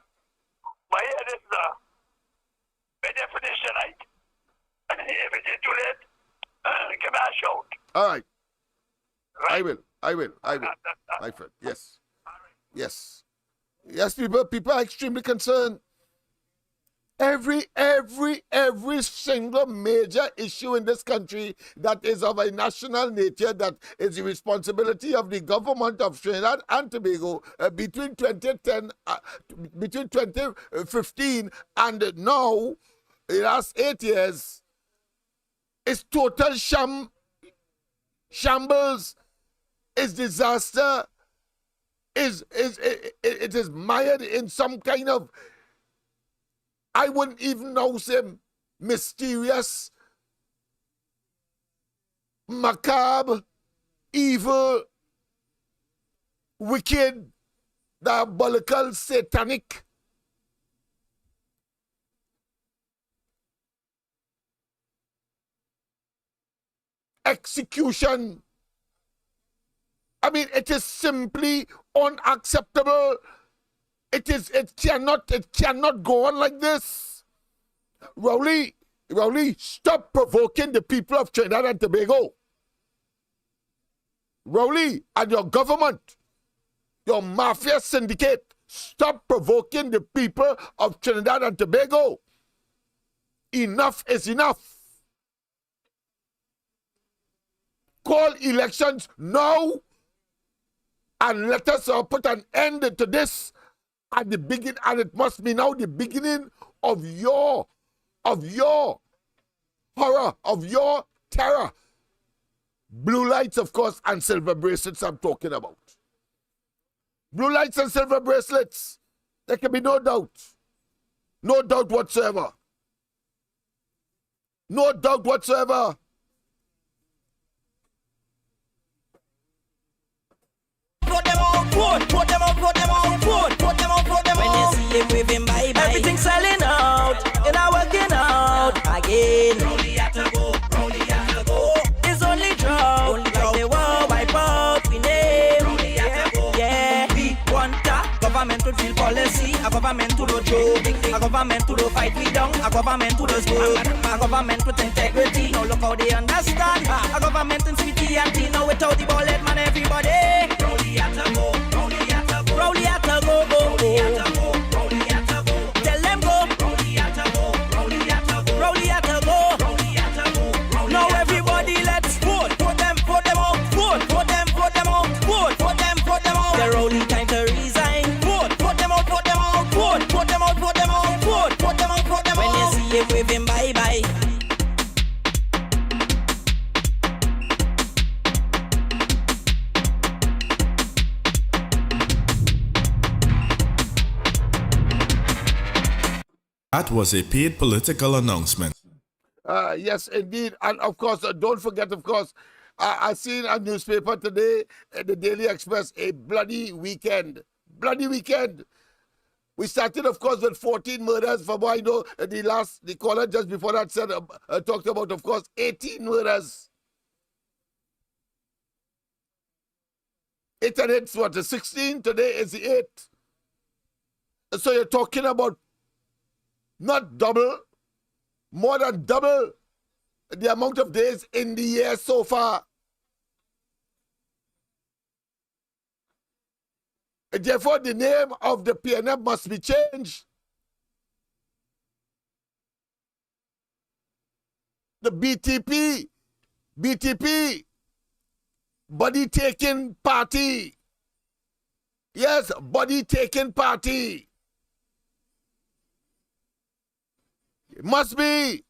My head is by definition, right? If it's too late, give me a shout. All right. I will. My friend. Yes. Yes. Yes, people are extremely concerned. Every single major issue in this country that is of a national nature, that is the responsibility of the government of Trinidad and Tobago between 2010, between 2015 and now, the last 8 years, is total shambles, is disaster, it is mired in some kind of, I wouldn't even know, say, mysterious, macabre, evil, wicked, diabolical, satanic. Execution. I mean, it is simply unacceptable. It cannot go on like this. Rowley, stop provoking the people of Trinidad and Tobago. Rowley and your government, your mafia syndicate, stop provoking the people of Trinidad and Tobago. Enough is enough. Call elections now and let us put an end to this at the beginning, and it must be now the beginning of your horror, of your terror. Blue lights, of course, and silver bracelets I'm talking about. Blue lights and silver bracelets. There can be no doubt. No doubt whatsoever. No doubt whatsoever. Put them out, put them out, put them out, put them out, put them out. When you see him waving bye-bye, everything's selling out, and not working out again. Rowley had to go, Rowley had to go. It's only draw, only like they were wipe out, we name. Rowley had to go, yeah. We want a government to drill policy, a government to do joke, a government to do fight we down, a government to do smoke, a government with integrity. Now look how they understand, a government in sweetie and tea. Now without the bullet man, everybody. Rowley had to go, Rowley had to go, Rowley had to go, Rowley had to go, Rowley had to go. Tell them go, Rowley had to go, Rowley had to go, Rowley had to go, Rowley had to go. Now everybody let's vote, put them out, vote, put them out, vote, put them out. The Rowley time to resign, vote, put them out, vote, put them out, vote, put them out. When you see him waving bye-bye. That was a paid political announcement. Yes, indeed. And of course, don't forget, of course, I seen a newspaper today, the Daily Express, a bloody weekend. Bloody weekend. We started, of course, with 14 murders. From what I know, the caller just before that said, talked about, of course, 18 murders. 8 and 8, what, the 16? Today is the 8th. So you're talking about not double, more than double the amount of days in the year so far. Therefore, the name of the PNM must be changed. The BTP, body taking party. Yes, body taking party. It must be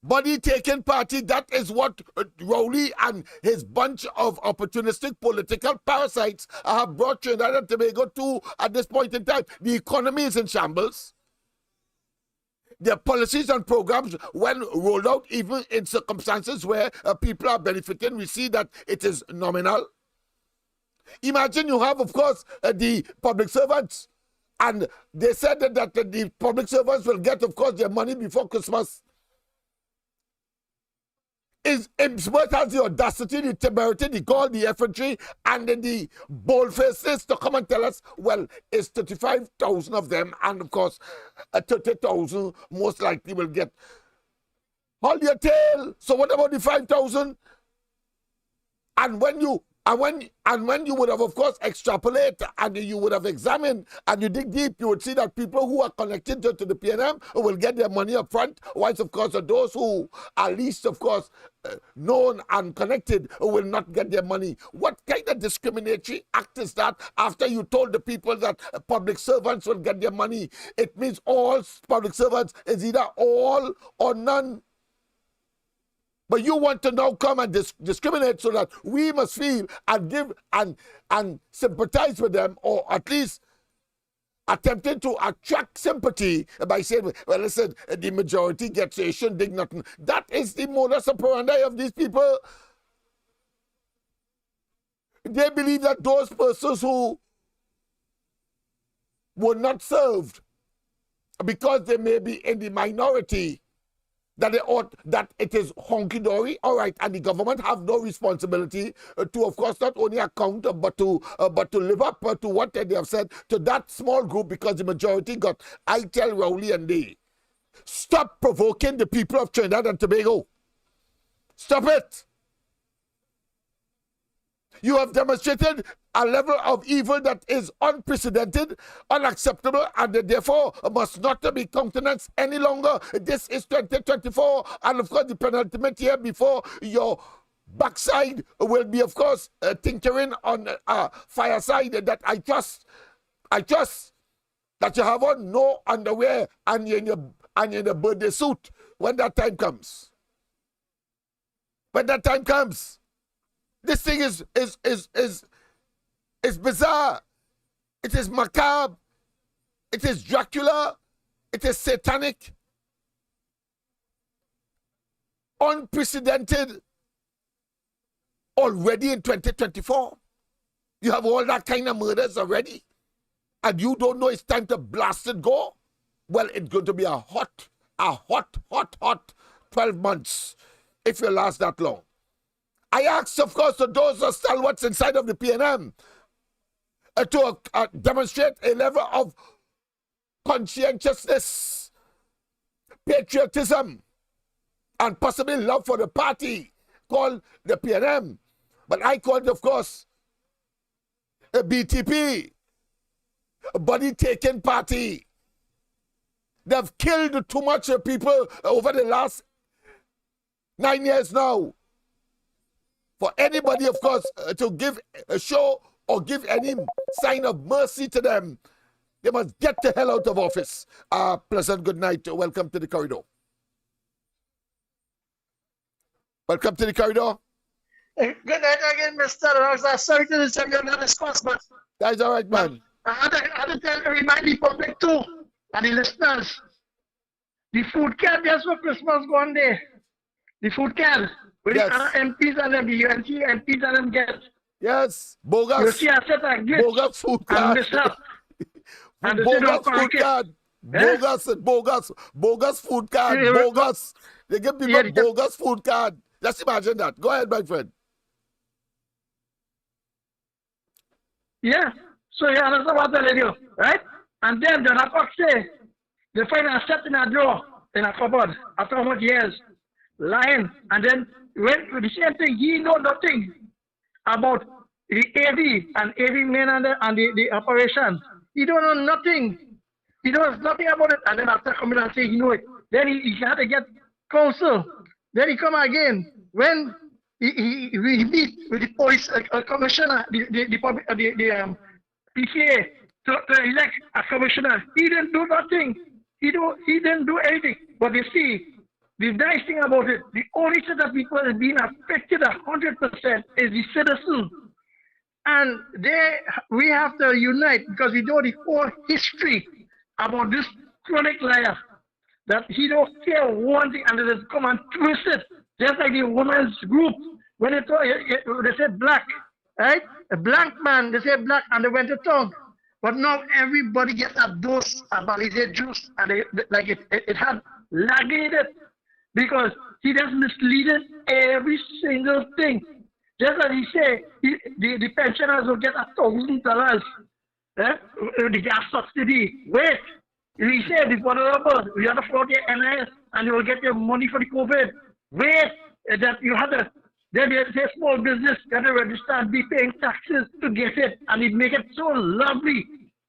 body taking party. That is what Rowley and his bunch of opportunistic political parasites have brought Trinidad and Tobago to at this point in time. The economy is in shambles. Their policies and programs, when rolled out, even in circumstances where people are benefiting, we see that it is nominal. Imagine you have, of course, the public servants, and they said that the public servants will get, of course, their money before Christmas. Smith has the audacity, the temerity, the gall, the effrontery, and then the boldfaces to come and tell us, well, it's 35,000 of them, and of course, 30,000 most likely will get. Hold your tail. So what about the 5,000? And when you would have, of course, extrapolate and you would have examined and you dig deep, you would see that people who are connected to the PNM will get their money up front, whilst, of course, those who are least, of course, known and connected will not get their money. What kind of discriminatory act is that after you told the people that public servants will get their money? It means all public servants is either all or none. But you want to now come and discriminate so that we must feel and give and sympathize with them, or at least attempting to attract sympathy by saying, well, listen, the majority gets it, shouldn't dig nothing. That is the modus operandi of these people. They believe that those persons who were not served because they may be in the minority, that it is honky-dory, all right, and the government have no responsibility to, of course, not only account, but to live up to what they have said to that small group, because the majority got. I tell Rowley and they, stop provoking the people of Trinidad and Tobago. Stop it. You have demonstrated a level of evil that is unprecedented, unacceptable, and therefore must not be countenanced any longer. This is 2024, and of course the penultimate year before your backside will be, of course, tinkering on a fireside that I trust that you have on no underwear and you're in a birthday suit when that time comes. When that time comes. This thing is bizarre. It is macabre. It is Dracula. It is satanic. Unprecedented. Already in 2024. You have all that kind of murders already. And you don't know it's time to blast it go? Well, it's going to be a hot 12 months if you last that long. I asked, of course, to those stalwarts inside of the PNM to demonstrate a level of conscientiousness, patriotism, and possibly love for the party called the PNM. But I called, of course, a BTP, a body-taking party. They've killed too much people over the last 9 years now. For anybody, of course, to give a show or give any sign of mercy to them, they must get the hell out of office. Pleasant good night. Welcome to the corridor. Welcome to the corridor. Good night again, Mr. Ross. Sorry to disturb your discourse, but that's all right, man. I had to remind the public too, and the listeners, The food card just for Christmas gone there. The food card. Where the other MPs and them, the UNC MPs and them get. Yes, bogus. You see, I said like this. Bogus food card. And miss up. And they bogus food card. Bogus food card. Bogus. They give people bogus food card. Just imagine that. Go ahead, my friend. Yeah. So you understand what I'm telling you, right? And then the report say they find a set in a drawer in a cupboard after how much years lying, and then when the same thing, he know nothing about the AV and AV men and the operation. He don't know nothing. He knows nothing about it, and then after coming and say he know it, then he had to get counsel. Then he come again when he meet with the police commissioner, the PCA to elect a commissioner. He didn't do nothing. He didn't do anything. But you see, the nice thing about it, the only set of people that have been affected 100% is the citizen. And we have to unite because we know the whole history about this chronic liar. That he don't care one thing and they just come and twist it. Just like the women's group, when they said black, right? A black man, they say black and they went to tongue. But now everybody gets a dose of Balizé juice and it had lagged it because he just misleaded every single thing. Just as he say, the pensioners will get $1,000, the gas subsidy. Wait, he said before the rubber, you have to float your NIS and you will get your money for the COVID. Wait, that you have to. Then they say small business got to register and be paying taxes to get it, and it make it so lovely.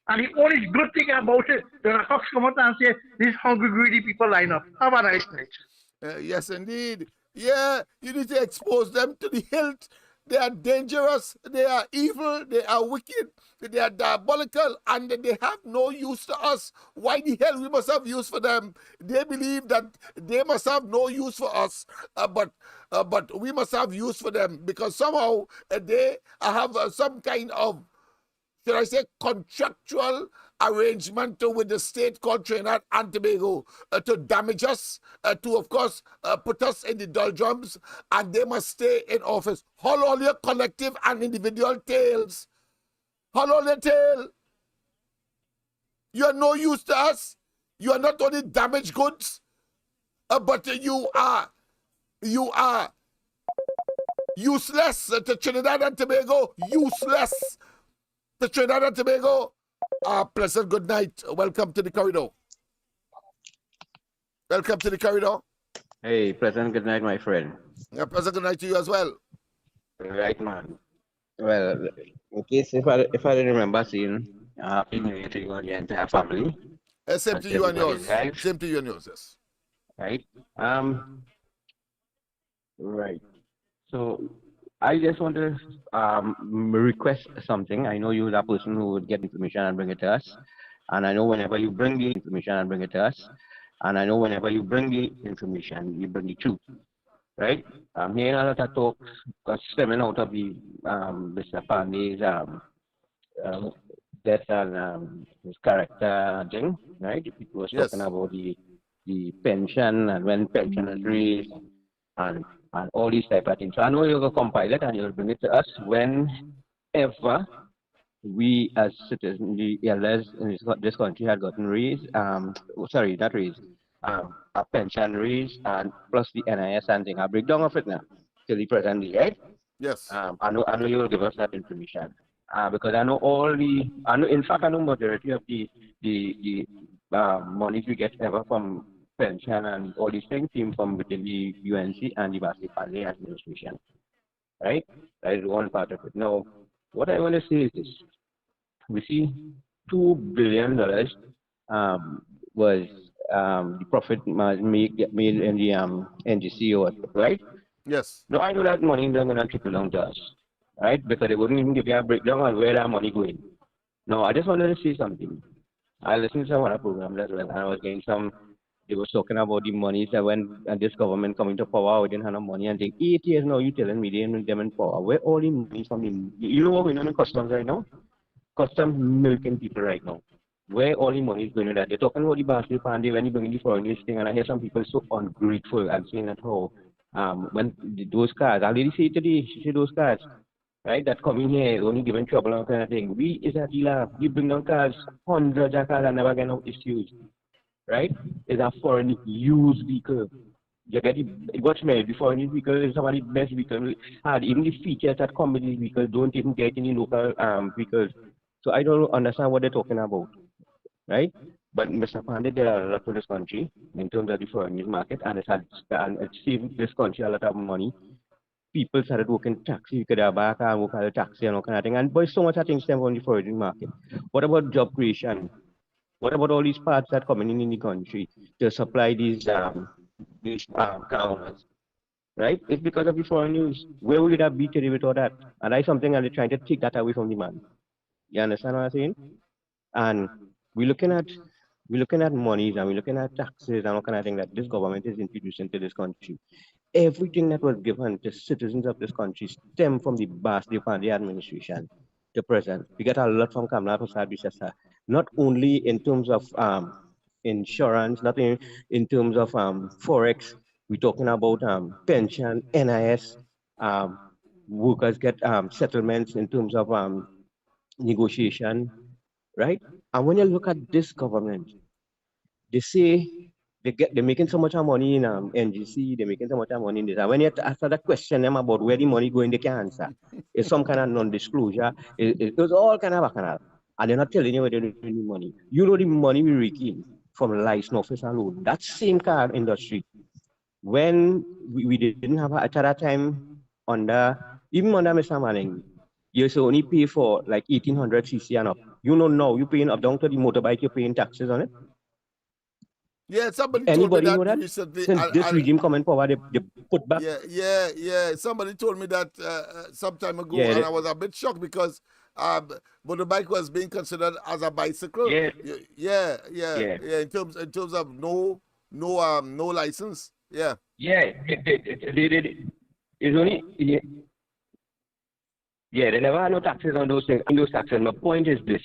And the only good thing about it, the Fox come out and say, these hungry, greedy people line up. Have a nice night. Yes, indeed. Yeah, you need to expose them to the hilt. They are dangerous, they are evil, they are wicked, they are diabolical, and they have no use to us. Why the hell we must have use for them? They believe that they must have no use for us, but we must have use for them because somehow they have some kind of, should I say, contractual arrangement with the state called Trinidad and Tobago to damage us, to, of course, put us in the doldrums, and they must stay in office. Hold all your collective and individual tails. Hold all your tail. You are no use to us. You are not only damaged goods, but you are useless to Trinidad and Tobago. Useless to Trinidad and Tobago. Pleasant good night. Welcome to the corridor. Welcome to the corridor. Hey, pleasant good night, my friend. Yeah, pleasant good night to you as well. Right, man. Well, in case if I didn't remember seeing Happy New Year to you and the entire family. Same to you and yours. Right? Same to you and yours, yes. Right. Right. So I just want to request something. I know you're that person who would get information and bring it to us. And I know whenever you bring the information and bring it to us, and I know whenever you bring the information, you bring the truth. Right? I'm hearing a lot of talk stemming out of the Mr. Panday's death and his character thing. Right? People were talking about the pension and when pension is raised and all these type of things. So I know you're going to compile it and you'll bring it to us whenever we as citizens, the elders in this country had gotten raised, sorry, not raised, a pension raise and plus the NIS and thing. I'll break down of it now till the present day, right? Yes. I know you will give us that information. Because I know in fact I know majority of the monies we get ever from pension and all these things came from within the UNC and the Basdeo administration. Right? That is one part of it. Now, what I want to say is this. We see $2 billion was the profit made in the NGC, right? Yes. Now, I know that money is not going to trickle down to us, right? Because they wouldn't even give you a breakdown on where that money going. Now, I just wanted to say something. I listened to some other programs as well, and I was getting they were talking about the monies that when this government coming to power, we didn't have no money and think 8 years now, you telling me they didn't them in power. Where all the money from you know what we know in customs right now? Customs milking people right now. where all the money is going to that. They're talking about the Basdeo Panday when you bring the foreigners thing, and I hear some people so ungrateful and saying that how when those cars, I already say today, she said those cars, right, that come in here only giving trouble and kind of thing. We is a dealer, we bring down cars, hundreds of cars and never get no issues, right? It's a foreign used vehicle. You get it, watch me, the foreign vehicle is some of the best vehicles. And even the features that come with these vehicles don't even get in the local vehicles. So I don't understand what they're talking about, right? But Mr. Panday, there are a lot for this country in terms of the foreign market, and it's saved this country a lot of money. People started working taxi, you could have back and work at a taxi and all kind of thing. And boy, so much of things stem from the foreign market. What about job creation? What about all these parts that coming in the country to supply these counters? Right? It's because of the foreign news. Where would that be today without that? And that's something and they're trying to take that away from the man. You understand what I'm saying? And we're looking at monies and we're looking at taxes and all kind of thing that this government is introducing to this country. Everything that was given to citizens of this country stem from the Basdeo Panday administration to present. We get a lot from Kamala Prasad, not only in terms of insurance, not in terms of forex. We're talking about pension, NIS. Workers get settlements in terms of negotiation, right? And when you look at this government, they say they're making so much money in NGC, they're making so much money in this. And when you after that question them about where the money going, they can't answer. It's some kind of non-disclosure. It was all kind of bacchanal. And they're not telling you where they're doing the money. You know the money we raking from license office alone. That same car industry. When we didn't have at that time even under Mr. Manning, you used to only pay for like 1800 cc and up. You know now you're paying up down to the motorbike, you're paying taxes on it. Yeah, somebody told me that recently. Since this regime coming forward, they put back. Yeah. Somebody told me that some time ago, and I was a bit shocked because motorbike was being considered as a bicycle. Yeah. In terms of no license. Yeah. Yeah, it's only. Yeah, they never had no taxes on those things. My point is this: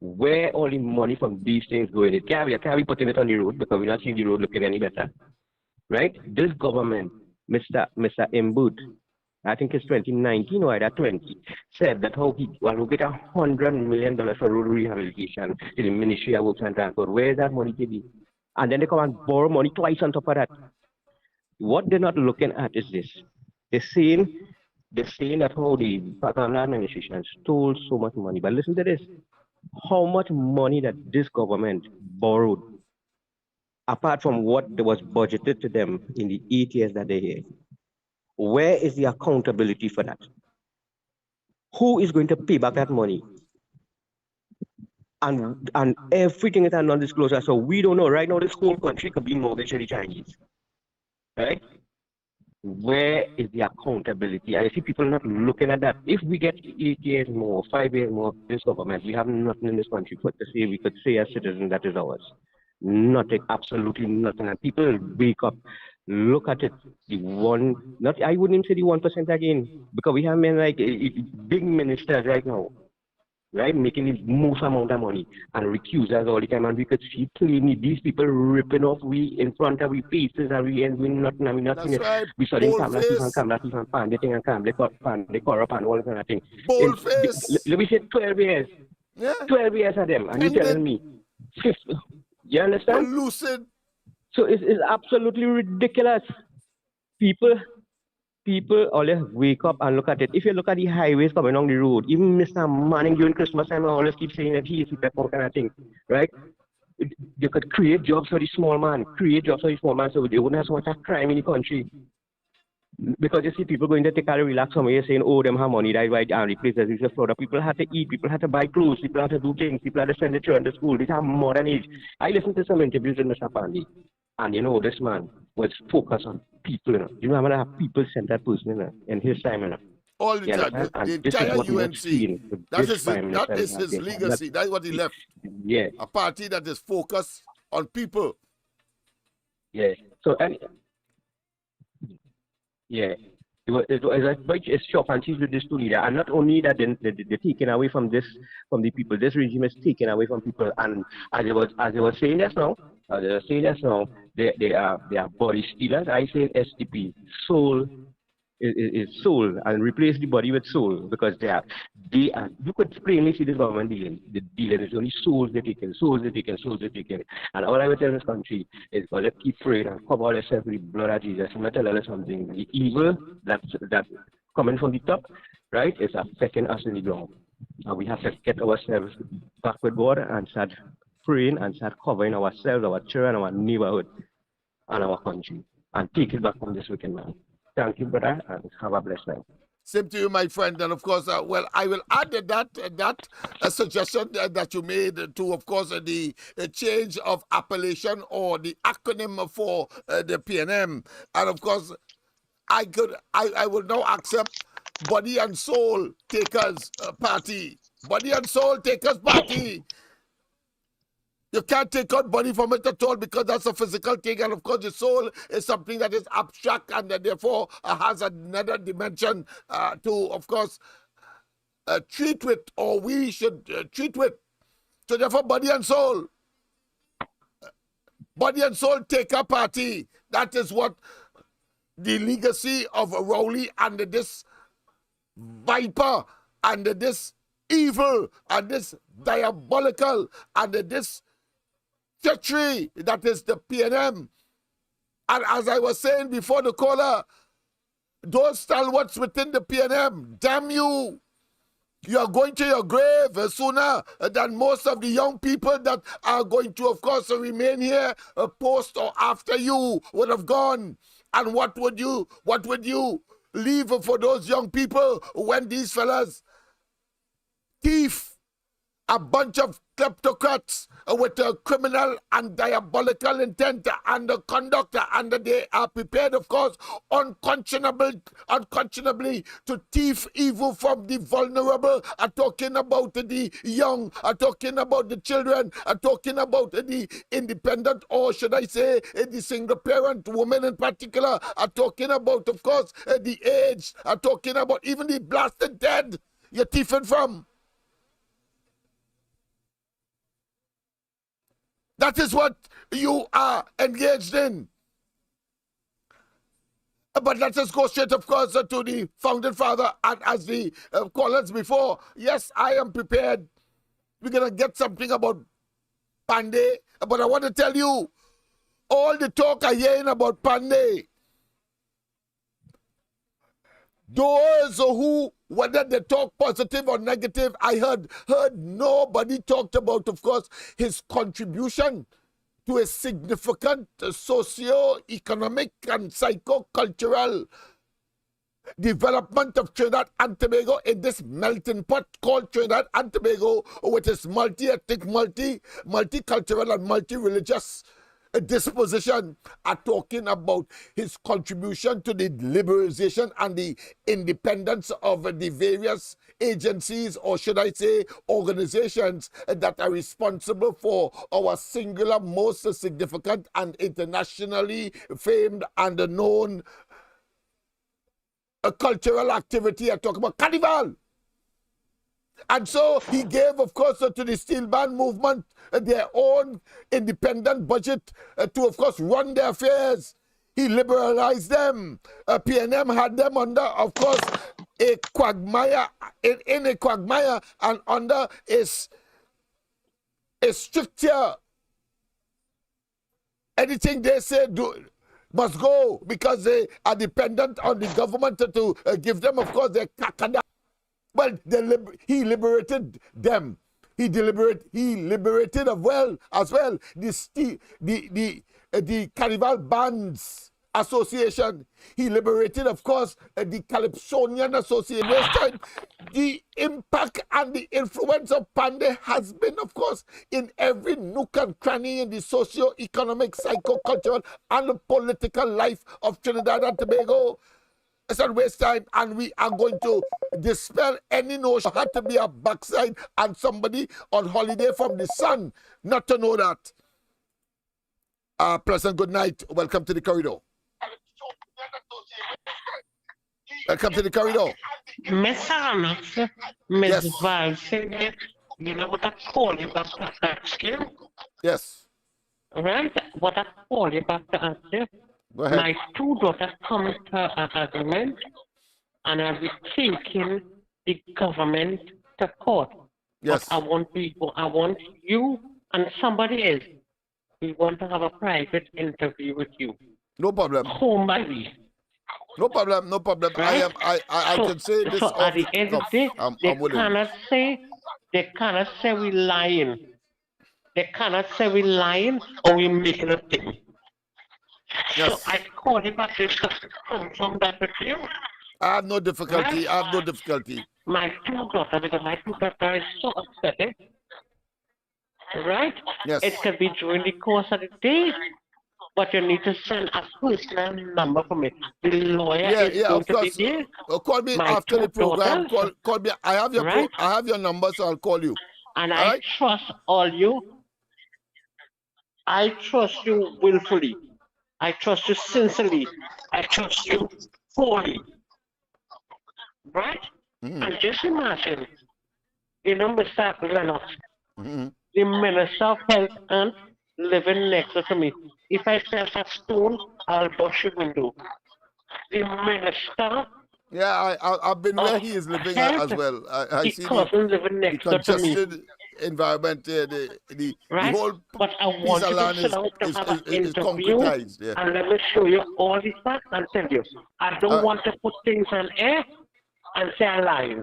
where all the money from these things going? It can't be putting it on the road because we're not seeing the road looking any better, right? This government, Mr. Imbut, I think it's 2019 or either 20, said that how he will get $100 million for road rehabilitation to the Ministry of Works and Transport. Where is that money to be? And then they come and borrow money twice on top of that. What they're not looking at is this: they're saying that how the Pakistan administration stole so much money. But listen to this: how much money that this government borrowed, apart from what was budgeted to them in the 8 years that they're here. Where is the accountability for that? Who is going to pay back that money? And everything is a non-disclosure. So we don't know. Right now, this whole country could be mortgaged to the Chinese. Right? Where is the accountability? I see people not looking at that. If we get 8 years more, 5 years more of this government, we have nothing in this country to say we could say as citizens that is ours. Nothing, absolutely nothing. And people wake up, look at it. I wouldn't even say the 1% again, because we have men like big ministers right now, right, making the most amount of money and recuse us all the time, and we could see plainly these people ripping off we in front of we faces, and we're nothing. That's right. We saw them Kamla, Panday thing and Panday corrupt and all that thing. Bold face. Let me say 12 years. Yeah. 12 years of them, and you're telling me 50. You understand? Lucid. So it's absolutely ridiculous. People always wake up and look at it. If you look at the highways coming along the road, even Mr. Manning during Christmas time, I always keep saying that he is that kind of thing, right? You could create jobs for the small man, so they wouldn't have so much crime in the country. Because you see people going to take a relax somewhere saying, oh, them have money, that's why the places is just flooded. People had to eat, people had to buy clothes, people had to do things, people had to send their children to school. These are modern age. I listened to some interviews with Mr. Panday, and this man was focused on people. You know how many people sent that person in his time. All the time. The entire UNC. That is his legacy. That's what he left. Yeah. A party that is focused on people. Yeah. So, yeah. It's shop and cheese with this too leader. And not only that, they're taken away from the people. This regime is taken away from people. And as I was saying just now, they are body stealers. I say STP, soul is soul, and replace the body with soul, because they are you could plainly see the government dealing is only souls they're taking. And all I will tell this country is, let's keep praying and cover ourselves with the blood of Jesus. I'm not telling us something. The evil that's coming from the top, right, is affecting us in the ground. And we have to get ourselves back with God and start praying and start covering ourselves, our children, our neighborhood, and our country, and take it back from this wicked man. Thank you, brother, and have a blessed night. Same to you, my friend. And of course, well, I will add that suggestion that you made to, of course, the change of appellation or the acronym for the PNM. And of course, I will now accept Body and Soul Takers Party. Body and Soul Takers Party. You can't take out body from it at all, because that's a physical thing. And of course, the soul is something that is abstract and therefore has another dimension to, of course, treat with, or we should treat with. So therefore, body and soul. Body and Soul Taker Party. That is what the legacy of Rowley and this viper and this evil and this diabolical and this treachery that is the PNM. And as I was saying before the caller, those stalwarts within the PNM, damn you, you are going to your grave sooner than most of the young people that are going to, of course, remain here post or after you would have gone. And what would you leave for those young people when these fellas, thief, a bunch of kleptocrats with a criminal and diabolical intent and conduct, and they are prepared, of course, unconscionably to thief evil from the vulnerable. I'm talking about the young, I'm talking about the children, I'm talking about the independent, or should I say the single parent women in particular. I'm talking about, of course, the aged. I'm talking about even the blasted dead you're thieving from. That is what you are engaged in. But let us go straight, of course, to the founding father. And as the callers before, yes, I am prepared. We're going to get something about Panday. But I want to tell you, all the talk I hearing about Panday, those who, whether they talk positive or negative, I heard nobody talked about, of course, his contribution to a significant socio-economic and psycho-cultural development of Trinidad and Tobago in this melting pot called Trinidad and Tobago, with its multi-ethnic, multicultural and multi-religious disposition, are talking about his contribution to the liberalization and the independence of the various agencies, or should I say organizations, that are responsible for our singular, most significant and internationally famed and known cultural activity. I talk about Carnival. And so he gave, of course, to the steel band movement their own independent budget to, of course, run their affairs. He liberalized them. PNM had them under, of course, a quagmire, in a quagmire, and under a stricter. Anything they say must go, because they are dependent on the government to give them, of course, their kakada. Well, he liberated them. He liberated as well the Carnival Bands Association. He liberated, of course, the Calypsonian Association. The impact and the influence of Panday has been, of course, in every nook and cranny in the socio-economic, psycho-cultural, and political life of Trinidad and Tobago. It's not waste time, and we are going to dispel any notion had to be a backside and somebody on holiday from the sun not to know that. Pleasant good night. Welcome to the corridor. Welcome to the corridor. Miss Annox, Miss Valsing, you know what I call you back to ask you? Yes. Right? What I call you back to ask you? Go ahead. My two daughters come to an agreement, and I'll be taking the government to court. Yes. But I want you and somebody else. We want to have a private interview with you. No problem. Home by me. No problem, no problem. Right? I can say this. So at the end of the day, they cannot say we lying. They cannot say we lying or we making a thing. Yes. So I call him back to confirm that with you. I have no difficulty. Right? I have no difficulty. My two daughters, because my two daughters is so upset. Right? Yes. It can be during the course of the day. But you need to send a personal number for me. The lawyer is going of course. to be there. Call me My after the program. daughters. Call me. I have your Right? I have your number, so I'll call you. And All I right? trust all you. I trust you willfully. I trust you sincerely. I trust you fully. Right? And just imagine, you know, Mr. Lennox, the Minister of Health and living next to me. If I felt a stone, I'll bust your window. The Minister. Yeah, I've been where he is living as well. I see living next the congested environment, the right? whole but I want you to sit down to have an is interview, concretized. Yeah. and let me show you all the facts and tell you. I don't want to put things on air and say I'm lying.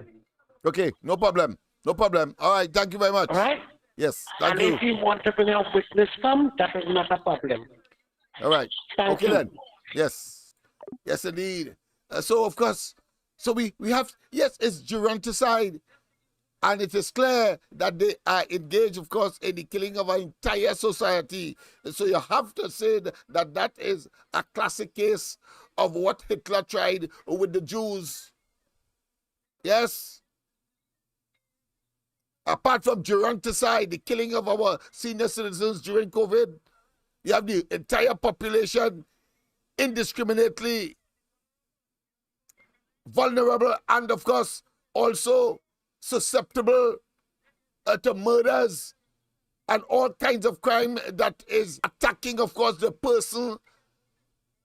Okay, no problem. No problem. All right, thank you very much. All right? Yes, thank and you. if you want to bring a witness come, that is not a problem. All right. Thank you. Then. Yes. Yes, indeed. So, of course, so we have, yes, it's geronticide. And it is clear that they are engaged, of course, in the killing of an entire society. So you have to say that is a classic case of what Hitler tried with the Jews. Yes. Apart from geronticide, the killing of our senior citizens during COVID, you have the entire population indiscriminately vulnerable and, of course, also susceptible to murders and all kinds of crime that is attacking, of course, the person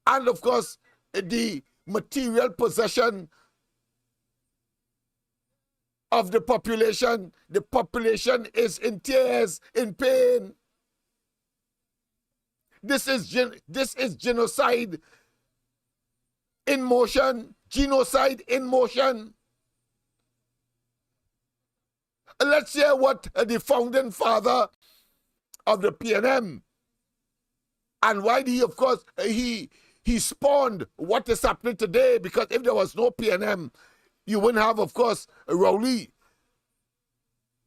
and, of course, the material possession of the population. The population is in tears, in pain. This is genocide in motion. Genocide in motion. Let's hear what the founding father of the PNM and why he, of course, he spawned what is happening today, because if there was no PNM, you wouldn't have, of course, Rowley.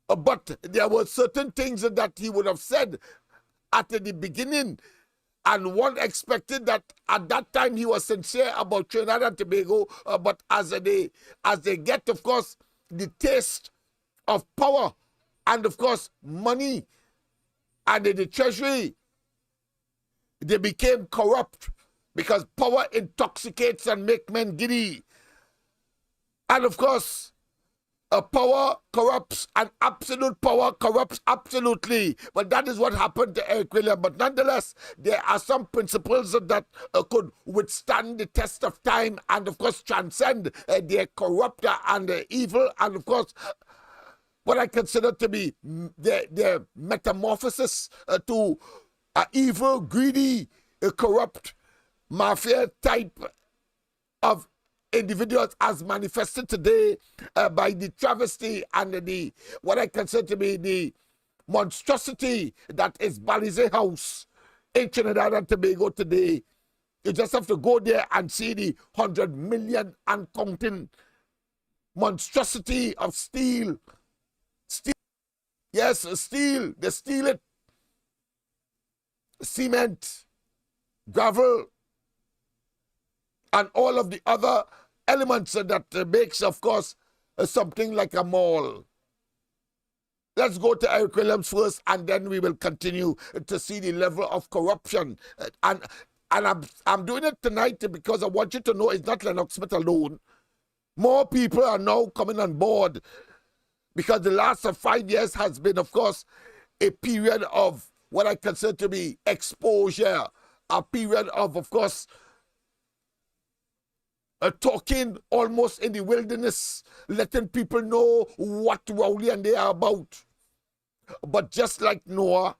But there were certain things that he would have said at the beginning, and one expected that at that time he was sincere about Trinidad and Tobago, but as they get, of course, the taste of power and, of course, money and the treasury, they became corrupt, because power intoxicates and makes men giddy. And, of course, power corrupts, and absolute power corrupts absolutely. But that is what happened to Eric Williams. But nonetheless, there are some principles that could withstand the test of time and, of course, transcend their corrupt and evil, and, of course, what I consider to be their metamorphosis to evil, greedy, corrupt, mafia type of individuals, as manifested today by the travesty and the what I consider to be the monstrosity that is Basdeo House in Trinidad and Tobago today. You just have to go there and see the 100 million and counting monstrosity of steel. Steel. Yes, steel. They steal it. Cement, gravel, and all of the other elements that makes, of course, something like a mall. Let's go to Eric Williams first, and then we will continue to see the level of corruption. And I'm doing it tonight because I want you to know it's not Lennox Smith alone. More people are now coming on board because the last 5 years has been, of course, a period of what I consider to be exposure, a period of course, talking almost in the wilderness, letting people know what Rowley and they are about. But just like Noah,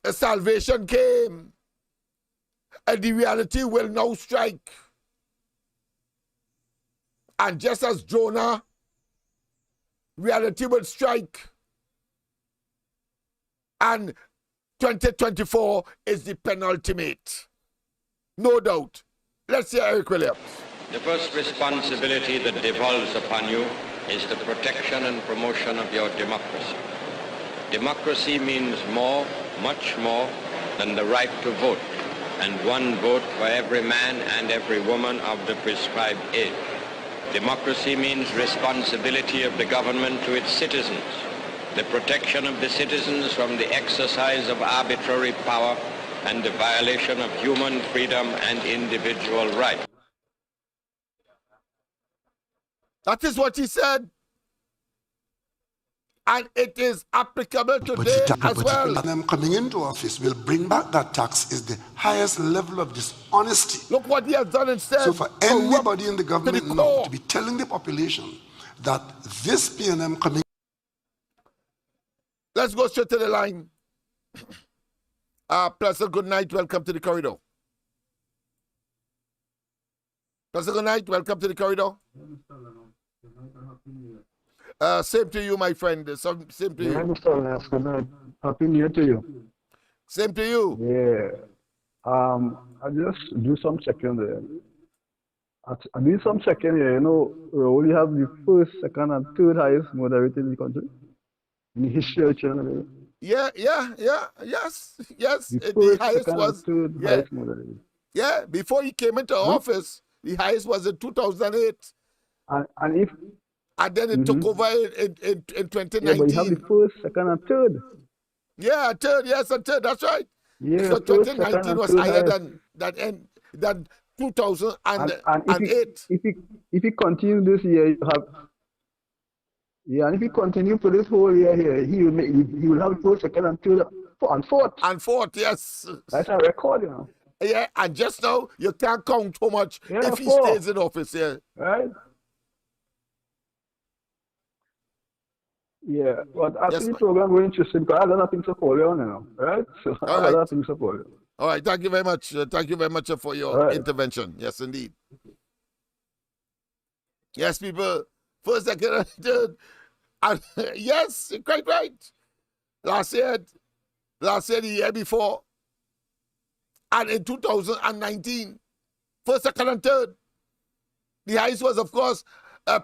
a salvation came, and the reality will now strike. And just as Jonah, reality will strike. And 2024 is the penultimate. No doubt. Let's hear Eric Williams. The first responsibility that devolves upon you is the protection and promotion of your democracy. Democracy means more, much more, than the right to vote, and one vote for every man and every woman of the prescribed age. Democracy means responsibility of the government to its citizens, the protection of the citizens from the exercise of arbitrary power and the violation of human freedom and individual rights. That is what he said. And it is applicable today as well. Them coming into office will bring back that tax is the highest level of dishonesty. Look what he has done instead. So for anybody in the government now to be telling the population that this PNM coming. Let's go straight to the line. Pleasant good night. Welcome to the corridor. Pleasant good night. Welcome to the corridor. Same to you, my friend. Same to you. Good night. Happy New Year to you. Same to you. Yeah. I just do some checking there. I did some checking here. You know, we only have the first, second, and third highest moderate in the country. In the history of China. Yes. The highest was highest moderate. Yeah, before he came into office, the highest was in 2008. And then it took over in 2019. Yeah, but you have the first, second, and third. Yeah, third, yes, and third, that's right. Yeah, so 2019 was higher than 2008. If you continue this year, you have. Yeah, and if you continue for this whole year here, he will have the first, second, and third, and fourth. And fourth, yes. That's a record, you know. Yeah, and just now you can't count too much if he stays in office, yeah. Right. Yeah, but I think the program very interesting because I don't think so for you now, right? So I don't think so for you. All right, thank you very much. Thank you very much for your intervention. Yes, indeed. Yes, people. First, second, third. And yes, you're quite right. Last year, the year before, and in 2019, first, second, and third. The highest was, of course,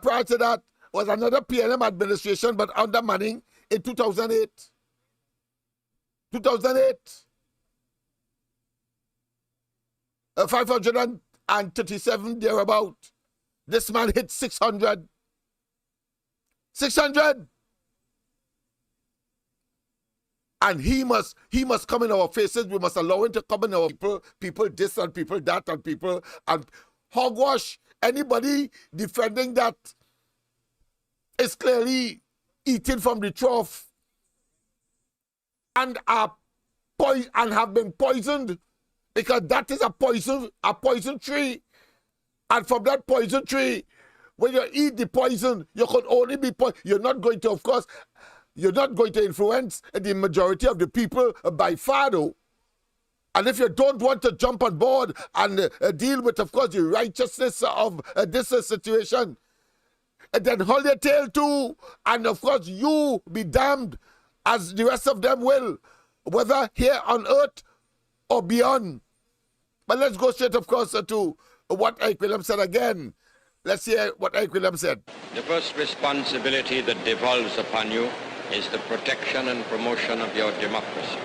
prior to that, was another PNM administration, but under Manning in 2008. 537 thereabout. This man hit 600. 600. And he must come in our faces. We must allow him to come in our people this and people that and people and hogwash. Anybody defending that is clearly eating from the trough and have been poisoned, because that is a poison tree. And from that poison tree, when you eat the poison, you could only be you're not going to, of course, you're not going to influence the majority of the people by far, though. And if you don't want to jump on board and deal with, of course, the righteousness of this situation, then hold your tail too, and of course you be damned as the rest of them will, whether here on earth or beyond. But let's go straight, of course, to what Eric Williams said again. Let's hear what Eric Williams said. The first responsibility that devolves upon you is the protection and promotion of your democracy.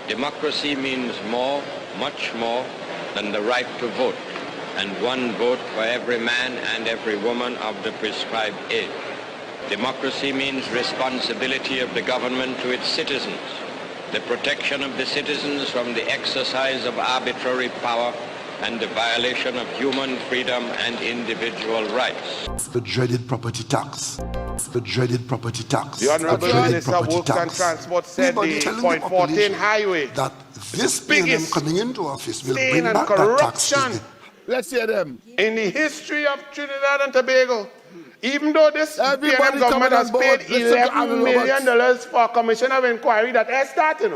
Democracy means more, much more, than the right to vote, and one vote for every man and every woman of the prescribed age. Democracy means responsibility of the government to its citizens, the protection of the citizens from the exercise of arbitrary power, and the violation of human freedom and individual rights. The dreaded property tax. The dreaded property tax. The Honorable Minister of Works and Transport said the Point 14 highway that this biggest coming into office will bring and back corruption. that tax. Let's hear them. In the history of Trinidad and Tobago, even though this PNM government has paid $11 million for a commission of inquiry that has started.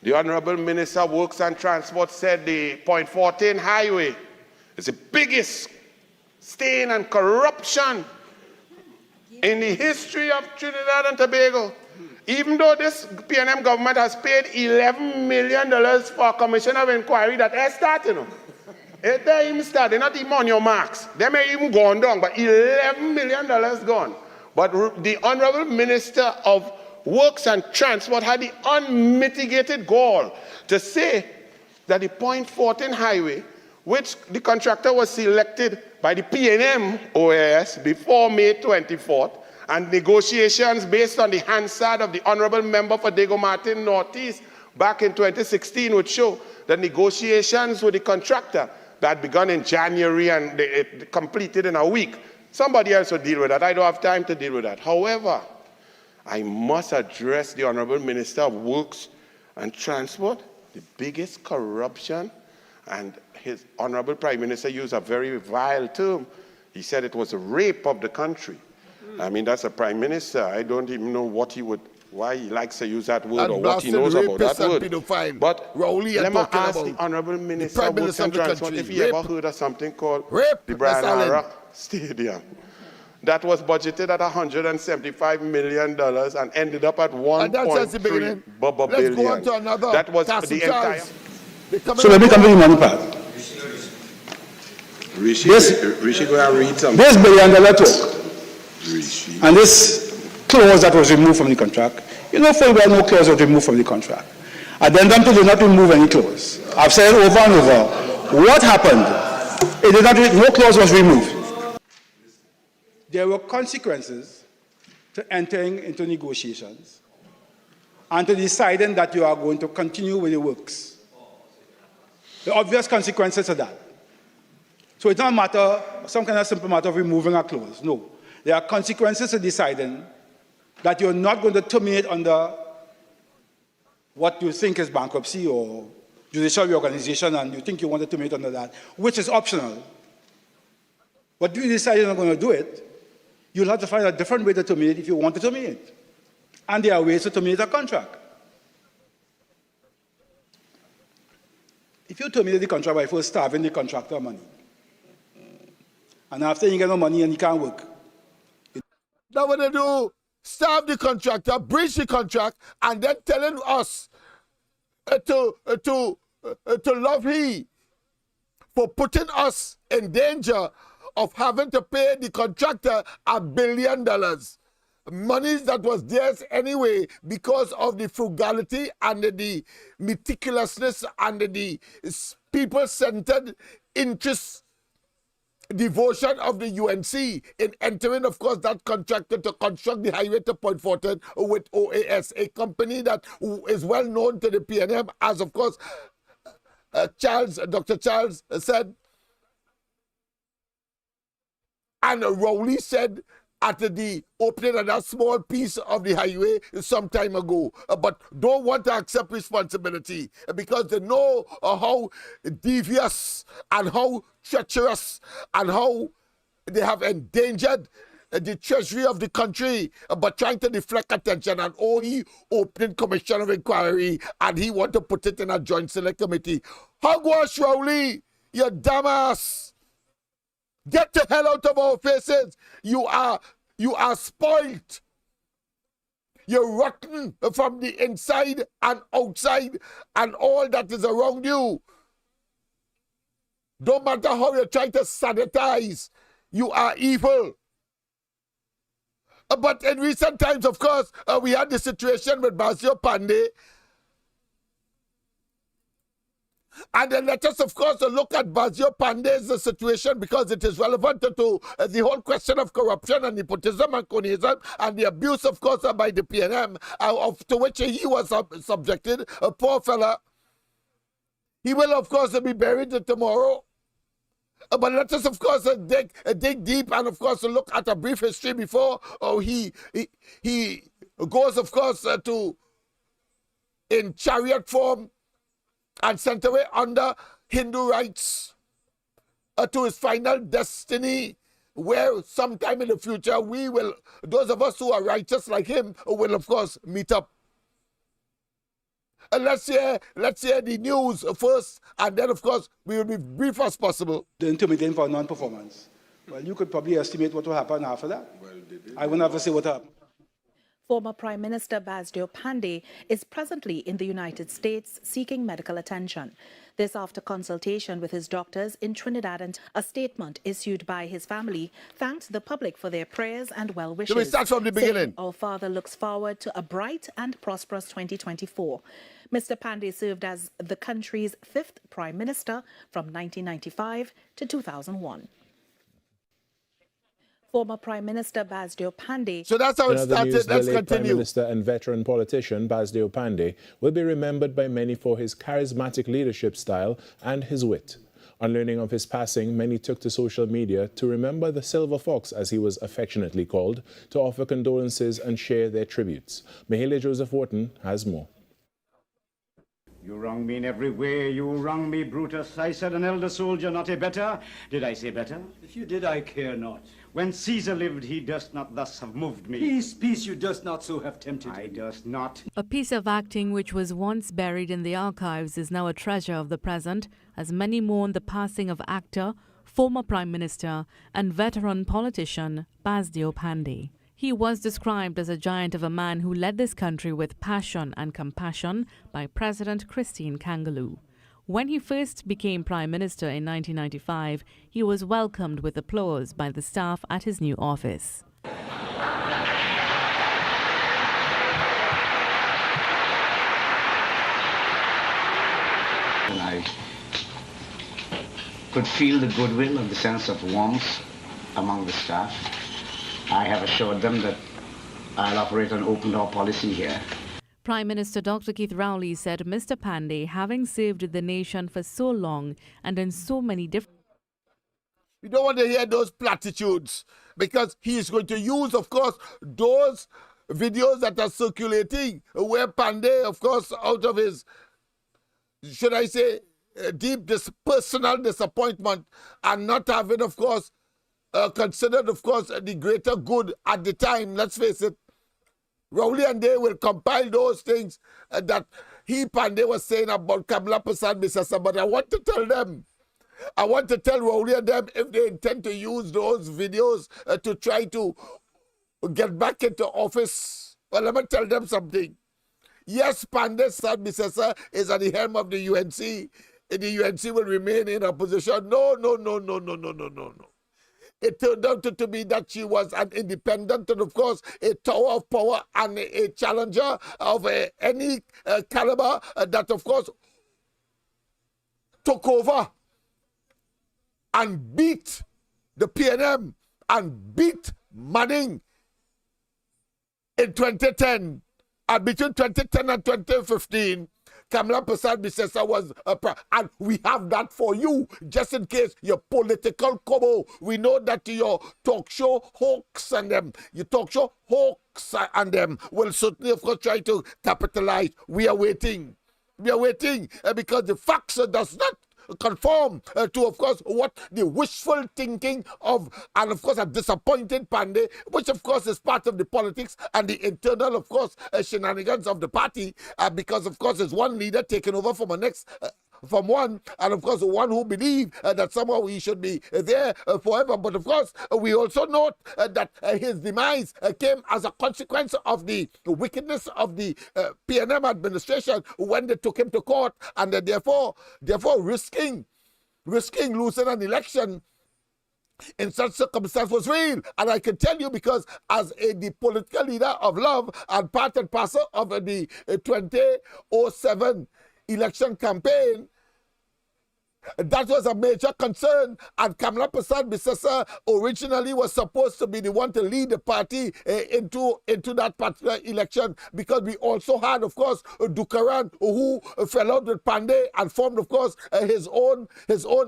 The Honorable Minister of Works and Transport said the Point 14 highway is the biggest stain and corruption in the history of Trinidad and Tobago. Even though this PNM government has paid $11 million for a commission of inquiry that has started. It they even started, not even on your marks. They may even gone down, but $11 million gone. But the Honorable Minister of Works and Transport had the unmitigated gall to say that the Point 14 highway, which the contractor was selected by the PNM OAS before May 24th, and negotiations based on the Hansard of the Honorable Member for Dago Martin Northeast back in 2016 would show that negotiations with the contractor that begun in January and it completed in a week. Somebody else will deal with that. I don't have time to deal with that. However, I must address the Honorable Minister of Works and Transport, the biggest corruption, and his Honorable Prime Minister used a very vile term. He said it was a rape of the country. I mean, that's a Prime Minister. I don't even know what he would, why he likes to use that word or what he knows about that word. But Rowley, let me ask the Honorable Minister of Works and Transport if he ever heard of something called the Brian Harrah Stadium. That was budgeted at $175 million and ended up at $1.3 billion. Let's go on to another. That was the entire. So let me come to the money part. Rishi, go and read something. This $1 billion talk and this clause that was removed from the contract, you know full well no clause was removed from the contract. Addendum to do not remove any clause. I've said it over and over. What happened? It did not. No clause was removed. There were consequences to entering into negotiations and to deciding that you are going to continue with the works. The obvious consequences of that. So it's not a matter, some kind of simple matter of removing a clause. No. There are consequences to deciding that you're not going to terminate under what you think is bankruptcy or judicial reorganization and you think you want to terminate under that, which is optional. But if you decide you're not going to do it, you'll have to find a different way to terminate if you want to terminate. And there are ways to terminate a contract. If you terminate the contract by first starving the contractor money, and after you get no money and you can't work. Now what they do, starve the contractor, breach the contract, and then telling us to love he for putting us in danger of having to pay the contractor $1 billion. Monies that was theirs anyway because of the frugality and the meticulousness and the people-centered interest devotion of the UNC in entering, of course, that contractor to construct the highway to Point 14 with OAS, a company that is well known to the PNM, as, of course, Dr. Charles said, and Rowley said at the opening of that small piece of the highway some time ago, but don't want to accept responsibility because they know how devious and how treacherous and how they have endangered the treasury of the country, but trying to deflect attention. And he opening commission of inquiry and he want to put it in a joint select committee. Hogwash, Rowley, you dumbass. Get the hell out of our faces. You are spoiled. You're rotten from the inside and outside and all that is around you. Don't matter how you're trying to sanitize, you are evil. But in recent times, of course, we had the situation with Basdeo Panday. And then let us, of course, look at Basdeo Panday's situation, because it is relevant to the whole question of corruption and nepotism and cronyism and the abuse, of course, by the PNM, to which he was subjected. A poor fella. He will, of course, be buried tomorrow. But let us, of course, dig deep and, of course, look at a brief history before he goes, of course, in chariot form and sent away under Hindu rites to his final destiny, where sometime in the future those of us who are righteous like him will, of course, meet up. Let's hear the news first, and then, of course, we will be brief as possible. The intermittent for non-performance. Well, you could probably estimate what will happen after that. Well, I won't have to say what happened. Former Prime Minister Basdeo Panday is presently in the United States seeking medical attention. This after consultation with his doctors in Trinidad, and a statement issued by his family thanked the public for their prayers and well wishes. Should we start from the beginning? Our father looks forward to a bright and prosperous 2024. Mr. Panday served as the country's 5th Prime Minister from 1995 to 2001. Former Prime Minister Basdeo Panday. So that's how it started. Let's continue. Prime Minister and veteran politician Basdeo Panday will be remembered by many for his charismatic leadership style and his wit. On learning of his passing, many took to social media to remember the Silver Fox, as he was affectionately called, to offer condolences and share their tributes. Mahele Joseph Wharton has more. You wrong me in every way, you wrong me, Brutus. I said an elder soldier, not a better. Did I say better? If you did, I care not. When Caesar lived, he does not thus have moved me. Peace, peace, you does not so have tempted. I does not. A piece of acting which was once buried in the archives is now a treasure of the present, as many mourn the passing of actor, former Prime Minister and veteran politician Basdeo Panday. He was described as a giant of a man who led this country with passion and compassion by President Christine Kangaloo. When he first became Prime Minister in 1995, he was welcomed with applause by the staff at his new office. I could feel the goodwill and the sense of warmth among the staff. I have assured them that I'll operate an open door policy here. Prime Minister Dr. Keith Rowley said Mr. Panday, having served the nation for so long and in so many different... You don't want to hear those platitudes, because he is going to use, of course, those videos that are circulating where Panday, of course, out of his, should I say, deep personal disappointment and not having, of course, considered, of course, the greater good at the time, let's face it, Rowley and they will compile those things that Panday was saying about Kamala Prasad Bisasa. But I want to tell them, I want to tell Rowley and them, if they intend to use those videos to try to get back into office, well, let me tell them something. Yes, Panday Prasad Bisasa is at the helm of the UNC. The UNC will remain in opposition. No. It turned out to be that she was an independent and, of course, a tower of power and a challenger of any caliber that, of course, took over and beat the PNM and beat Manning in 2010. And between 2010 and 2015, Kamala Prasad Bisasa was and we have that for you, just in case your political combo. We know that your talk show hawks and them, will certainly, of course, try to capitalize. We are waiting. Because the facts does not conform to, of course, what the wishful thinking of, and of course, a disappointed Panday, which of course is part of the politics and the internal, of course, shenanigans of the party, because of course there's one leader taking over from from one, and of course one who believe that somehow he should be there forever. But of course we also note that his demise came as a consequence of the wickedness of the PNM administration when they took him to court, and therefore risking losing an election in such circumstance was real. And I can tell you, because as the political leader of love and part and parcel of the 2007 election campaign, That was a major concern, and Kamla Prasad Bisesa originally was supposed to be the one to lead the party into that particular election, because we also had, of course, Dukaran, who fell out with Panday and formed, of course, his own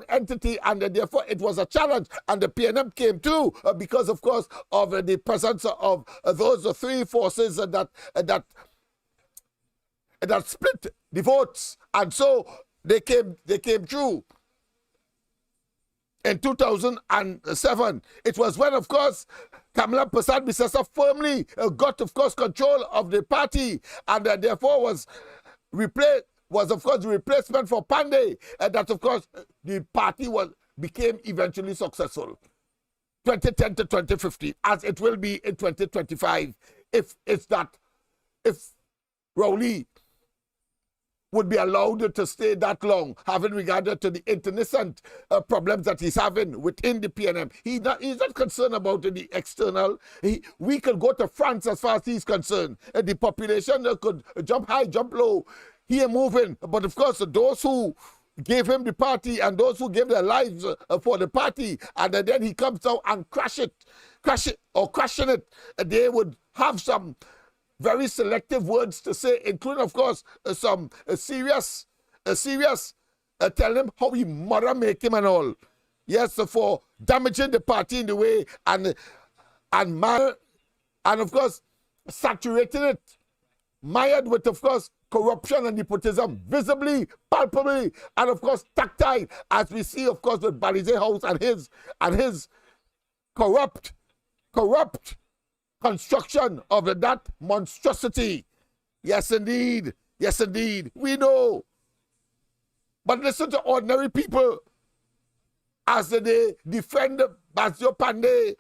entity, and therefore it was a challenge, and the PNM came too because, of course, of the presence of those three forces that split the votes, and so they came through. In 2007, it was when, of course, Kamla Prasad Bisesa firmly got, of course, control of the party, and therefore was of course, the replacement for Panday, that, of course, the party became eventually successful. 2010 to 2015, as it will be in 2025, if Rowley would be allowed to stay that long, having regard to the internecine problems that he's having within the PNM. He's not concerned about the external. We could go to France as far as he's concerned. The population could jump high, jump low. He ain't moving. But of course, those who gave him the party and those who gave their lives for the party, and then he comes down and question it, they would have some very selective words to say, including, of course, some serious telling him how he mother make him and all. Yes, for damaging the party in the way and of course, saturating it, mired with, of course, corruption and nepotism, visibly, palpably, and of course, tactile, as we see, of course, with Basdeo House and his corrupt construction of that monstrosity. Yes, indeed. Yes, indeed. We know. But listen to ordinary people as they defend Basdeo Panday.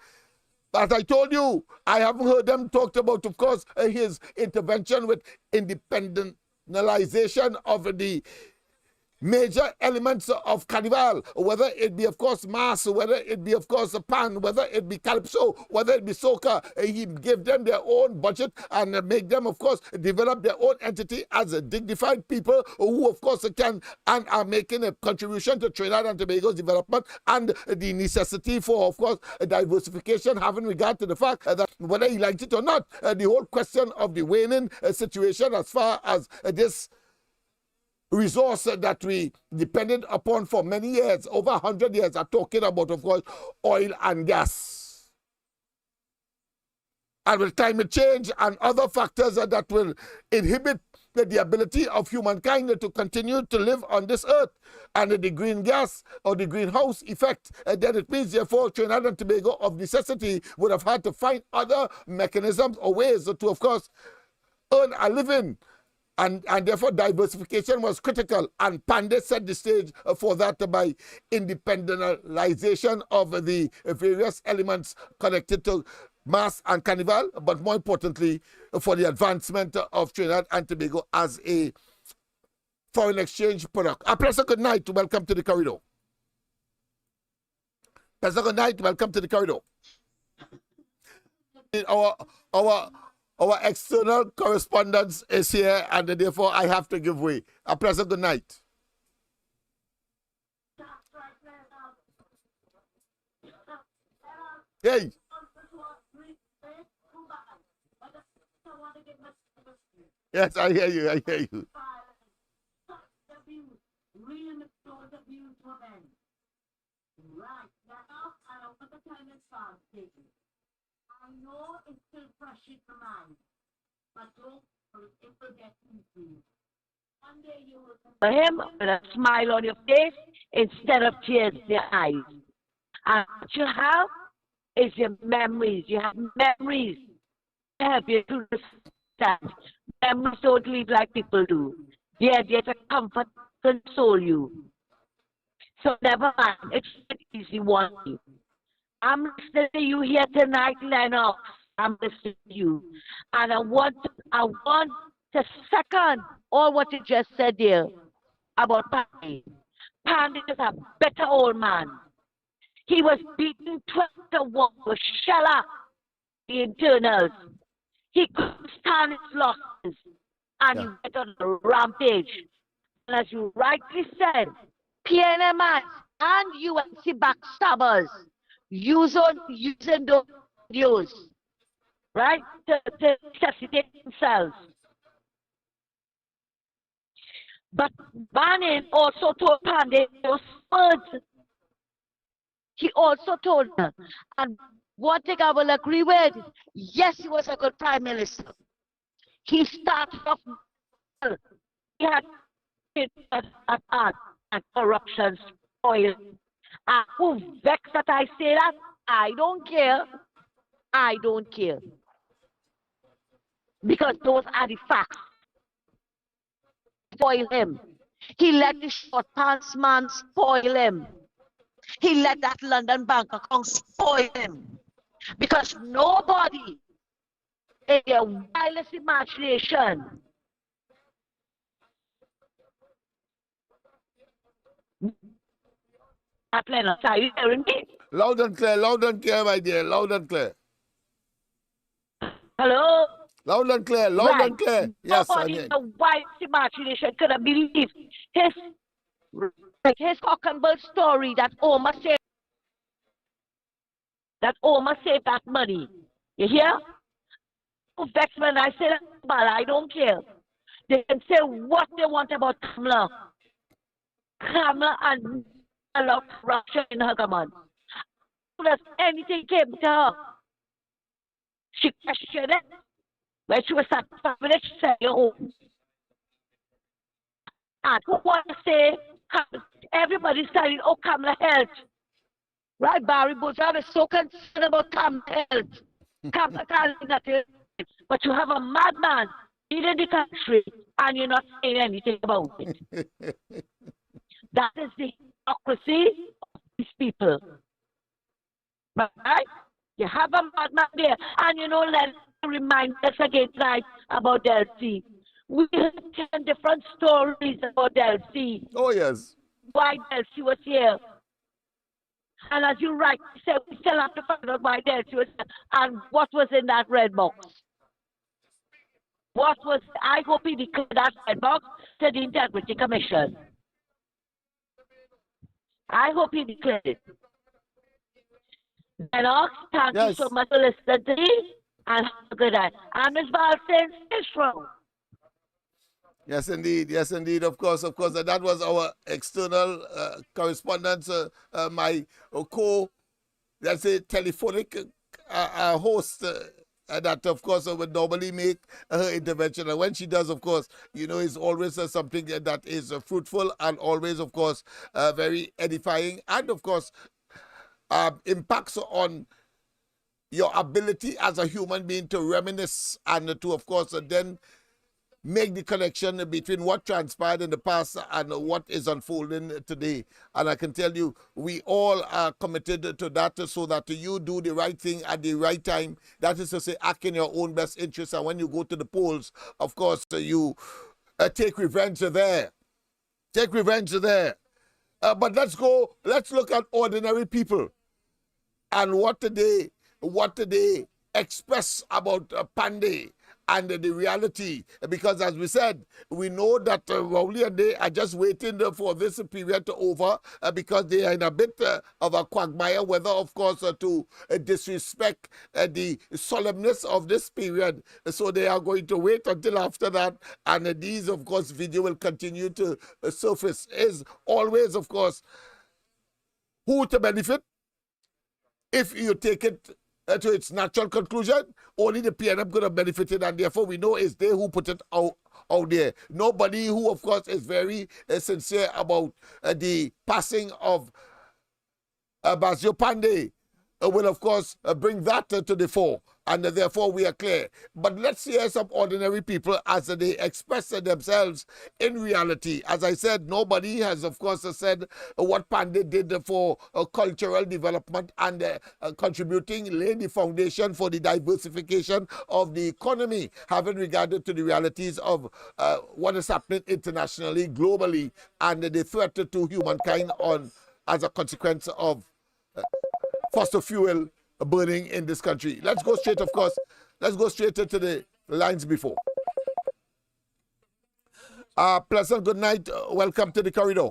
As I told you, I haven't heard them talked about, of course, his intervention with independentalization of the major elements of Carnival, whether it be, of course, mass, whether it be, of course, pan, whether it be calypso, whether it be soca. He gave them their own budget and make them, of course, develop their own entity as a dignified people who, of course, can and are making a contribution to Trinidad and Tobago's development, and the necessity for, of course, diversification, having regard to the fact that whether he liked it or not, the whole question of the waning situation as far as this resource that we depended upon for many years, over 100 years, are talking about, of course, oil and gas. And with climate change and other factors that will inhibit the ability of humankind to continue to live on this earth, and the green gas or the greenhouse effect, then it means, therefore, Trinidad and Tobago of necessity would have had to find other mechanisms or ways to, of course, earn a living. And therefore, diversification was critical. And Panday set the stage for that by independentalization of the various elements connected to mass and carnival, but more importantly, for the advancement of Trinidad and Tobago as a foreign exchange product. A pleasant good night. Welcome to the corridor. Pleasant good night. Welcome to the corridor. Our external correspondence is here, and therefore I have to give way. A pleasant good night. Hey. Yes, I hear you. I hear you. I know it's still fresh in the mind, but don't worry, it will get easy. One day you will for him with a smile on your face instead of tears in your eyes. And what you have is your memories. You have memories to help you to understand. Memories don't leave like people do. They're there to comfort, console you. So never mind, it's an easy one. I'm listening to you here tonight, Lennox. I'm listening to you. And I want to second all what you just said there about Panday. Panday is a better old man. He was beaten 12-1 with Shella, the internals. He couldn't stand his losses, and he went on a rampage. And as you rightly said, PNMI and UNC backstabbers using those videos, right, to necessitate themselves. But Bannon also told Panday those words. He also told her, and one thing I will agree with, yes, he was a good prime minister. He started off well. He had and corruption spoiled. And who vexed that I say that? I don't care. I don't care. Because those are the facts. Spoil him. He let the short pants man spoil him. He let that London bank account spoil him. Because nobody in their wildest imagination Lennox, are you hearing me? Loud and clear, my dear, loud and clear. Hello? Loud and clear, loud and clear. Yes, nobody in the wildest imagination could have believed his cock and bull story that Oma saved that money. You hear? Vex when I say that, but I don't care. They can say what they want about Kamala. Kamala and a lot of corruption in her command. If anything came to her, she questioned it. When she was satisfied with it, she said, home. And who want to say, everybody's telling, oh, Kamala health. Right, Barry Bozard is so concerned about Kamala health. Kamala can't do nothing. But you have a madman leading the country and you're not saying anything about it. That is the hypocrisy of these people. Right? You have a madman there. And you know, let's remind us again tonight about Delcy. We heard 10 different stories about Delcy. Oh, yes. Why Delcy was here. And as you rightly said, we still have to find out why Delcy was here and what was in that red box. What was, I hope he declared that red box to the Integrity Commission. I hope he declared it. Lennox, thank you so much for listening to me and have a good night. And Ms. Balson, is wrong. Yes, indeed, of course. And that was our external correspondent, my let's say, telephonic host that, of course, would normally make her intervention. And when she does, of course, you know, it's always something that is fruitful and always, of course, very edifying and, of course, impacts on your ability as a human being to reminisce and to, of course, then make the connection between what transpired in the past and what is unfolding today. And I can tell you, we all are committed to that so that you do the right thing at the right time. That is to say, act in your own best interest. And when you go to the polls, of course, you take revenge there. Take revenge there. But let's look at ordinary people and what did they express about Panday and the reality, because as we said, we know that Rowley and they are just waiting for this period to over because they are in a bit of a quagmire, whether, of course, to disrespect the solemnness of this period. So they are going to wait until after that, and these, of course, video will continue to surface. Is always, of course, who to benefit if you take it to its natural conclusion. Only the PNM could have benefited, and therefore we know it's they who put it out there. Nobody who, of course, is very sincere about the passing of Basdeo Panday will, of course, bring that to the fore, and therefore we are clear. But let's hear some ordinary people as they express themselves in reality. As I said, nobody has, of course, said what Panday did for cultural development and contributing, laying the foundation for the diversification of the economy, having regard to the realities of what is happening internationally, globally, and the threat to humankind as a consequence of fossil fuel burning in this country. Let's go straight, of course. Let's go straight to the lines before. Pleasant good night. Welcome to the corridor.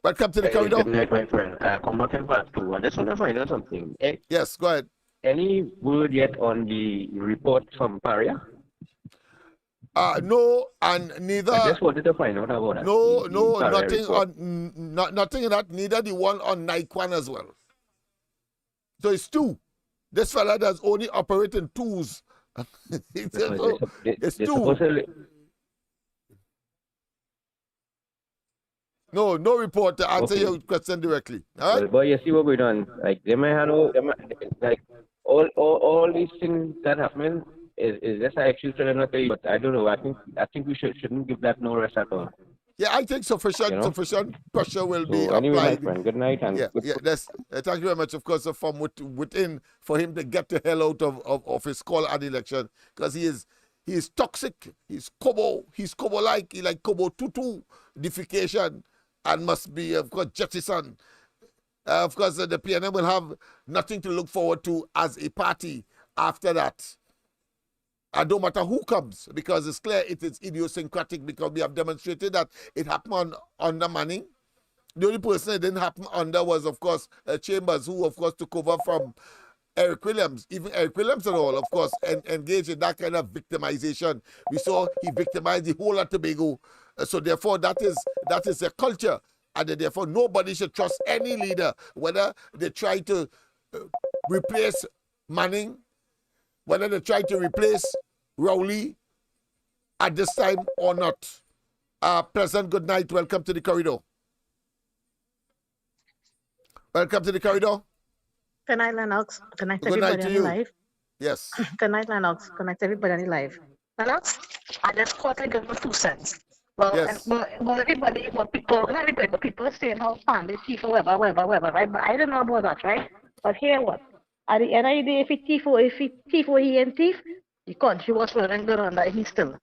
Welcome to the corridor. Good night, my friend. Come back in part 2. I just want to find out something. Yes, go ahead. Any word yet on the report from Paria? No, and neither. I just wanted to find out about that. No, nothing report. on nothing in that. Neither the one on Naikwan as well. So it's 2. This fella does only operate in 2s. It's 2. No report to answer your question directly. All right? Well, boy, you see what we're doing. Like they might have like all these things that happen is just an excuse for them not to eat. But I don't know. I think we shouldn't give that no rest at all. Yeah, I think sufficient pressure will be anyway, applied. my friend, good night and thank you very much, of course, from within for him to get the hell out of his call at the election, because he is toxic. He's Kobo like. He like Kobo tutu defecation and must be, of course, jettisoned. Of course, the PNM will have nothing to look forward to as a party after that. And no matter who comes, because it's clear it is idiosyncratic, because we have demonstrated that it happened under Manning. The only person it didn't happen under was, of course, Chambers, who, of course, took over from Eric Williams. Even Eric Williams and all, of course, engaged in that kind of victimization. We saw he victimized the whole of Tobago. So therefore, that is a culture. And therefore, nobody should trust any leader, whether they try to replace Manning, whether they try to replace Rowley at this time or not. President, good night. Welcome to the corridor. Welcome to the corridor. Good night, Lennox. Connect Good everybody night to on you. the live. Yes. Good night, Lennox. Connect everybody on the live. Lennox, I just caught a good 2 cents. Well, yes. Well, everybody, people saying how Panday thief or whatever, right? But I don't know about that, right? But here what? At the end of the day, if he thief or he ain't thief, the country was running good on that. He still,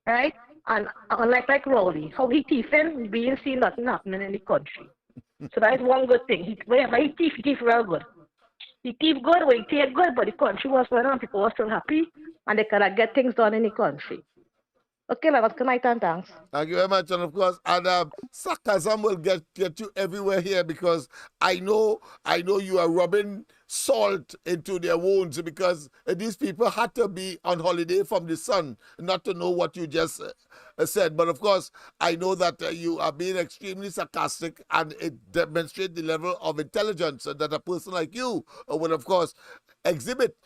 right? And unlike Rowley, how he thiefing, we ain't see nothing happening in the country. So that's one good thing. Whenever he thief real good. He thief good, or he take good, but the country was running on. People were still happy, and they could get things done in the country. Okay, Lennox, good night and thanks. Thank you very much. And of course, sarcasm will get you everywhere here, because I know you are rubbing salt into their wounds, because these people had to be on holiday from the sun not to know what you just said. But of course, I know that you are being extremely sarcastic, and it demonstrates the level of intelligence that a person like you would, of course, exhibit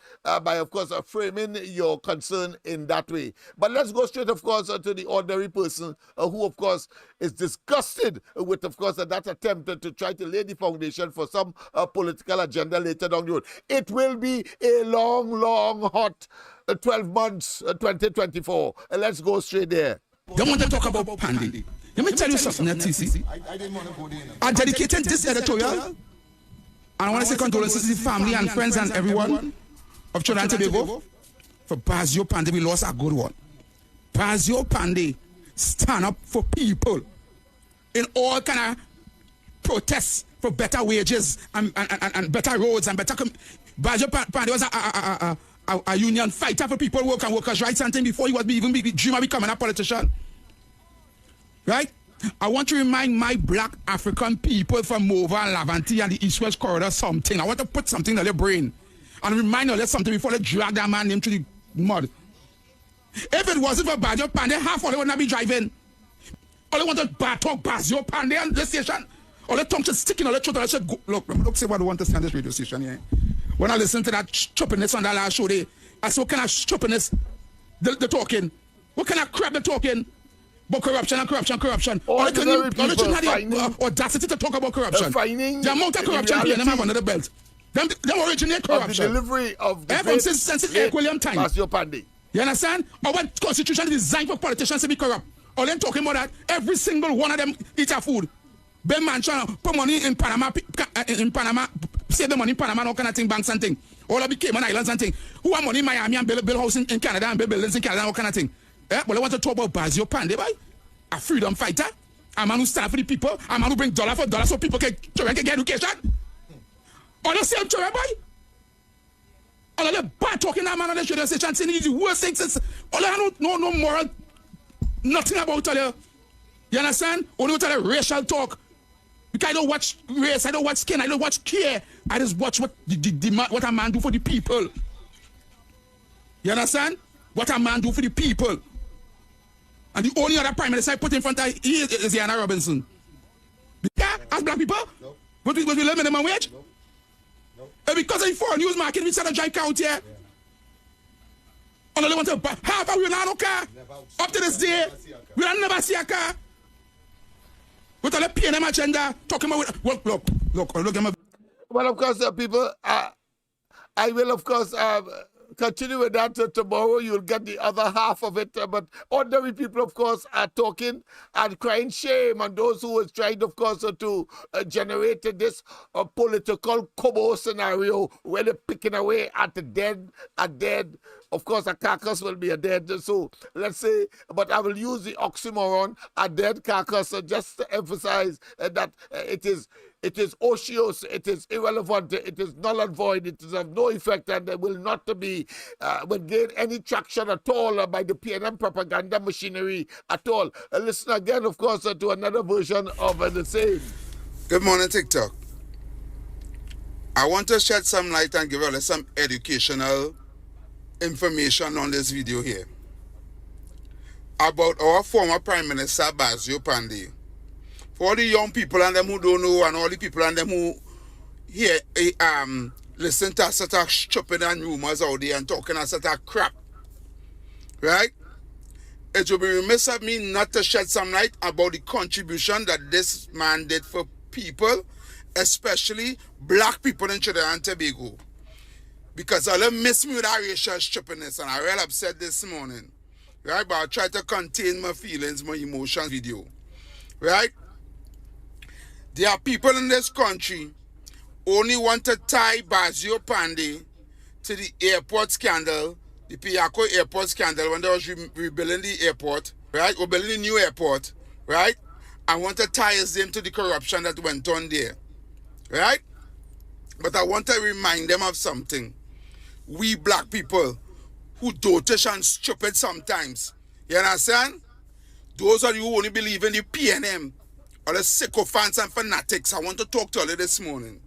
by, of course, framing your concern in that way. But let's go straight, of course, to the ordinary person who, of course, is disgusted with, of course, that attempt to try to lay the foundation for some political agenda later down the road. It will be a long, hot 12 months, 2024. Let's go straight there. Don't want to talk about Panday. Let me tell you something, TC. I dedicated this editorial, and I want to say condolences to the family and friends and everyone of Trinidad and Tobago. For Basdeo Panday, we lost a good one. Basdeo Panday stand up for people in all kind of protests for better wages and better roads and better. Basdeo Panday was a union fighter for people work and workers' rights and things before he was even dream of becoming a politician. Right? I want to remind my black African people from Mova and Lavanti and the East-West corridor something. I want to put something in their brain and remind them something before they drag that man into the mud. If it wasn't for Basdeo Panday, half of them would not be driving. All they want to talk Basdeo Panday on this station. All the tongue just sticking, all the truth, all the go, look, see what I want to say on this radio station here. When I listen to that choppiness on that last show, I saw what kind of choppiness the talking. What kind of crap they're talking? About corruption. All the audacity to talk about corruption. The amount of corruption here, them have under the belt. Them originate corruption. The delivery of the ever since Eric William time. Basdeo Panday. You understand? Our constitution is designed for politicians to be corrupt. All them talking about that, every single one of them eat their food. Ben Manchin put money in Panama, save the money in Panama, all kind of thing, banks and thing. All of the Cayman Islands and thing. Who have money in Miami and build house in Canada and build buildings in Canada, all kind of thing. Yeah, but I want to talk about Basdeo Panday, boy. A freedom fighter, a man who stand for the people, a man who bring dollar for dollar so people can get education. All the same children, boy. All of the bad talking that man on the radio station saying he's the worst thing since. All of no moral, nothing about all the. You understand? Only tell the racial talk. Because I don't watch race, I don't watch skin, I don't watch care. I just watch what what a man do for the people. You understand? What a man do for the people. And the only other prime minister I put in front of is Yana Robinson. Yeah, as black people? No. But we live minimum wage? No. No. And because of the foreign news market, we set a giant count here. Only want to half a we not car. Up to this day, we don't never see a car. With all the PNM agenda, talking about look at my. Well, of course, people, I will, of course, continue with that tomorrow. You'll get the other half of it. But ordinary people, of course, are talking and crying shame on those who was trying, of course, to generate this political Kobo scenario where they're picking away at the dead, of course, a carcass will be a dead. So let's say, but I will use the oxymoron, a dead carcass, just to emphasize that it is osseous, it is irrelevant, it is null and void, it is of no effect, and it will not be, will gain any traction at all by the PNM propaganda machinery at all. Listen again, of course, to another version of the same. Good morning, TikTok. I want to shed some light and give you some educational information on this video here about our former Prime Minister Basdeo Panday. For all the young people and them who don't know, and all the people and them who hear, listen to a sort of stupid and rumors out there and talking a sort of crap, right? It will be remiss of me not to shed some light about the contribution that this man did for people, especially black people in Trinidad and Tobago. Because I'll miss me with that racial stupidness, and I real upset this morning, right? But I'll try to contain my feelings, my emotions video, right? There are people in this country only want to tie Basdeo Panday to the airport scandal, the Piaco airport scandal, when they was rebuilding the airport, right? Or building a new airport, right? And want to tie his name to the corruption that went on there, right? But I want to remind them of something. We black people who dotish and stupid sometimes, you understand? Those of you who only believe in the PNM, or the sycophants and fanatics, I want to talk to you this morning.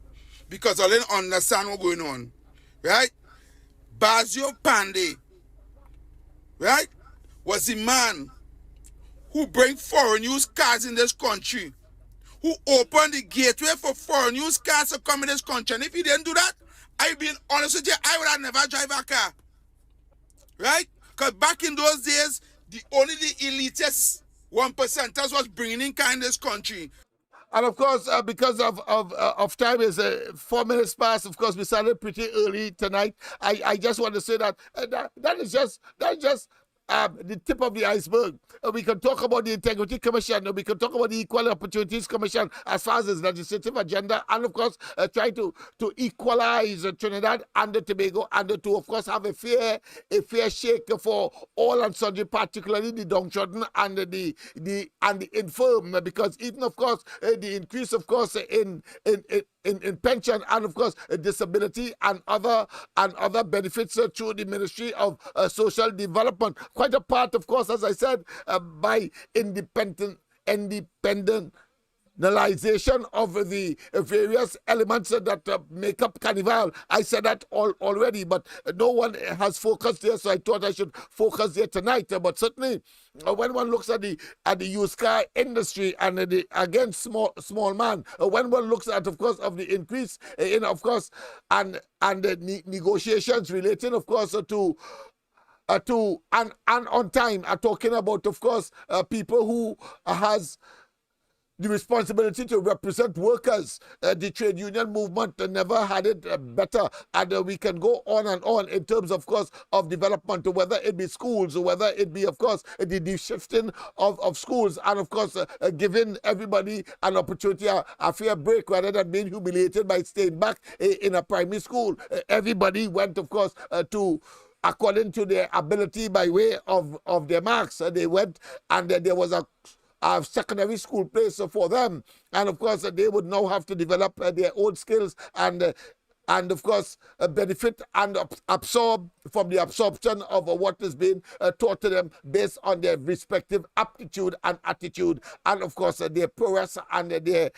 Because I didn't understand what's going on. Right? Basdeo Panday, right, was the man who bring foreign used cars in this country, who opened the gateway for foreign used cars to come in this country. And if he didn't do that, I've been honest with you, I would have never drive a car. Right? Because back in those days, only the elitist 1%ers was bringing in car in this country. And of course, because of time, is 4 minutes past. Of course, we started pretty early tonight. I just want to say that that is just the tip of the iceberg. We can talk about the Integrity Commission. We can talk about the Equal Opportunities Commission as far as its legislative agenda, and of course, try to equalize Trinidad and Tobago, and to of course have a fair shake for all and sundry, particularly the downtrodden and the infirm, because even of course the increase of course in pension and of course disability and other benefits through the Ministry of Social Development. Quite a part, of course, as I said, by independentalization of the various elements that make up Carnival. I said that already, but no one has focused there, so I thought I should focus there tonight. But certainly, when one looks at the used car industry and again small man, when one looks at, of course, of the increase in, of course, and the negotiations relating, of course, to and on time, are talking about, of course, people who has the responsibility to represent workers. The trade union movement never had it better, and we can go on in terms, of course, of development, whether it be schools, or whether it be, of course, the shifting of schools, and of course, giving everybody an opportunity, a fair break, rather than being humiliated by staying back in a primary school. Everybody went, of course, to according to their ability by way of their marks. They went, and there was a secondary school place for them, and of course they would now have to develop their own skills and and of course benefit and absorb from the absorption of what is being taught to them based on their respective aptitude and attitude, and of course their prowess and their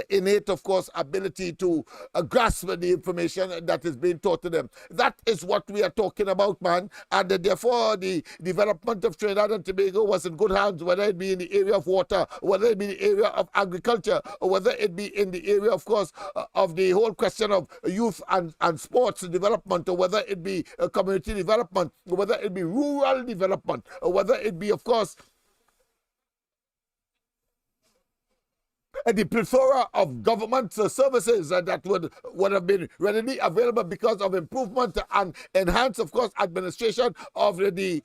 innate, of course, ability to grasp the information that is being taught to them. That is what we are talking about, man. And therefore the development of Trinidad and Tobago was in good hands, whether it be in the area of water, whether it be in the area of agriculture, or whether it be in the area, of course, of the whole question of youth and sports development, or whether it be community development, or whether it be rural development, or whether it be, of course, the plethora of government services that would have been readily available because of improvement and enhanced, of course, administration of the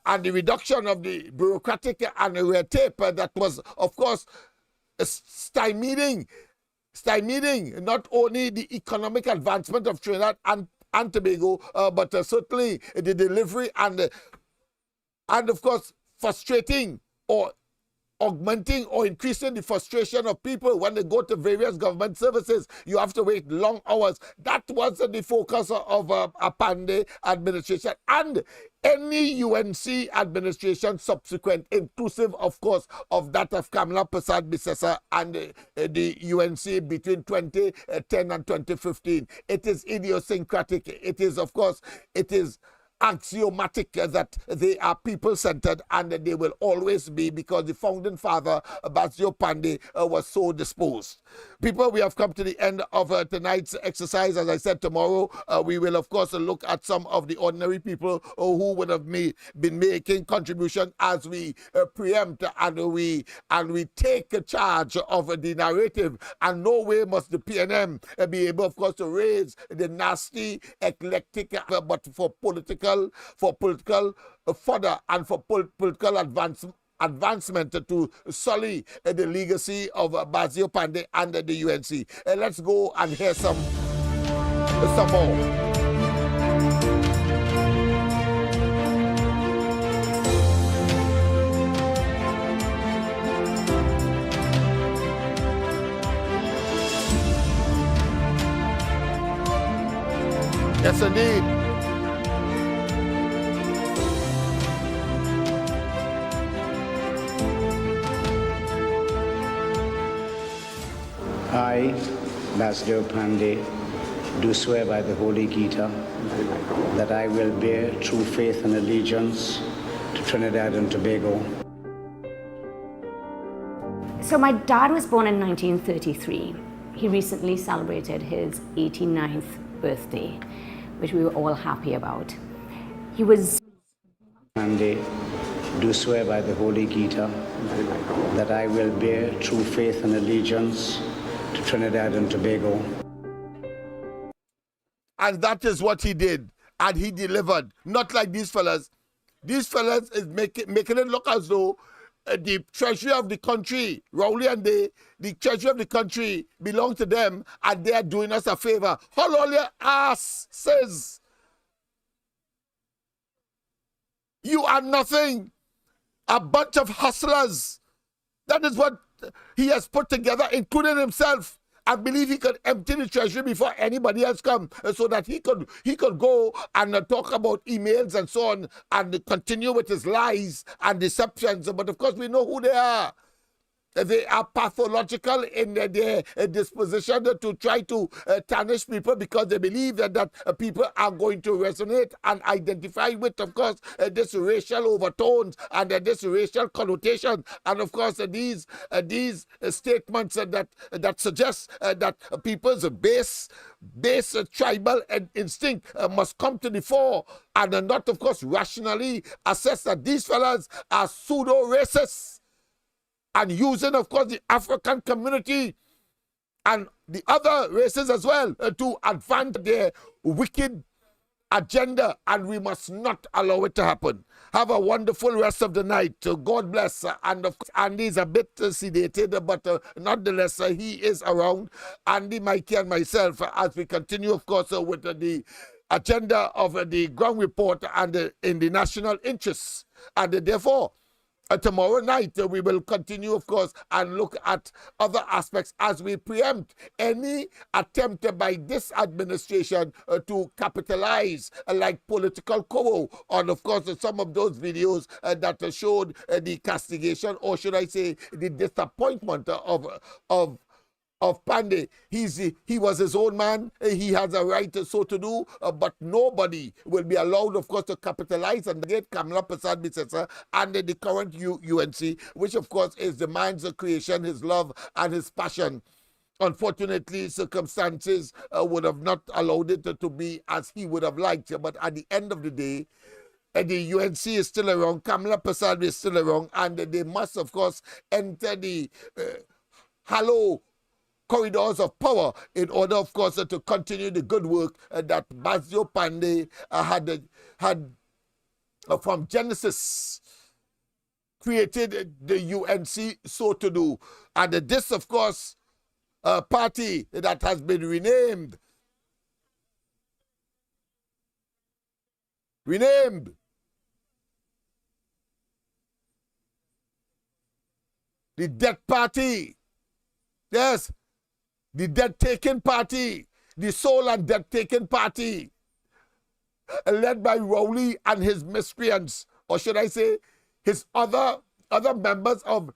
reduction of the bureaucratic and red tape that was, of course, stymieing not only the economic advancement of Trinidad and Tobago, but certainly the delivery and of course frustrating or augmenting or increasing the frustration of people when they go to various government services. You have to wait long hours. That was the focus of a Panday administration and any UNC administration subsequent, inclusive, of course, of that of Kamala Prasad Bisesa and the UNC between 2010 and 2015. It is idiosyncratic. It is, of course, it is axiomatic that they are people-centered, and they will always be, because the founding father, Basdeo Panday, was so disposed. People, we have come to the end of tonight's exercise. As I said, tomorrow we will, of course, look at some of the ordinary people who would have been making contribution as we preempt and we take charge of the narrative. And no way must the PNM be able, of course, to raise the nasty, eclectic, but for political fodder and for political advancement to sully the legacy of Basdeo Panday and the UNC. Let's go and hear some more. Yes, indeed. I, Basdeo Panday, do swear by the Holy Gita that I will bear true faith and allegiance to Trinidad and Tobago. So my dad was born in 1933. He recently celebrated his 89th birthday, which we were all happy about. He was... Panday, do swear by the Holy Gita that I will bear true faith and allegiance to Trinidad and Tobago. And that is what he did. And he delivered. Not like these fellas. These fellas is making it look as though the treasury of the country, Rowley and the treasury of the country belong to them, and they are doing us a favor. Hold all your ass, says. You are nothing. A bunch of hustlers. That is what he has put together, including himself. I believe he could empty the treasury before anybody else come, so that he could go and talk about emails and so on and continue with his lies and deceptions. But of course, we know who they are. They are pathological in their disposition to try to tarnish people, because they believe that people are going to resonate and identify with, of course, this racial overtones and this racial connotation. And of course, these statements that suggest that people's base tribal instinct must come to the fore, and not, of course, rationally assess that these fellas are pseudo-racists, and using, of course, the African community and the other races as well to advance their wicked agenda, and we must not allow it to happen. Have a wonderful rest of the night. God bless. And of course, Andy is a bit sedated, but nonetheless, he is around. Andy, Mikey, and myself, as we continue, of course, with the agenda of the ground report and in the national interests. And therefore, Tomorrow night, we will continue, of course, and look at other aspects as we preempt any attempt by this administration to capitalize like political cover on, of course, some of those videos that showed the castigation, or should I say, the disappointment of Panday. He was his own man. He has a right so to do, but nobody will be allowed, of course, to capitalize on the great Kamala Prasad Bisesa and the current UNC, which, of course, is the man's creation, his love, and his passion. Unfortunately, circumstances would have not allowed it to be as he would have liked. But at the end of the day, the UNC is still around, Kamala Prasad is still around, and they must, of course, enter the hallowed corridors of power in order, of course, to continue the good work that Basdeo Panday had from Genesis created the UNC so to do. And this, of course, party that has been renamed the Death Party. Yes, the death-taking party, the soul and death-taking party, led by Rowley and his miscreants, or should I say, his other members of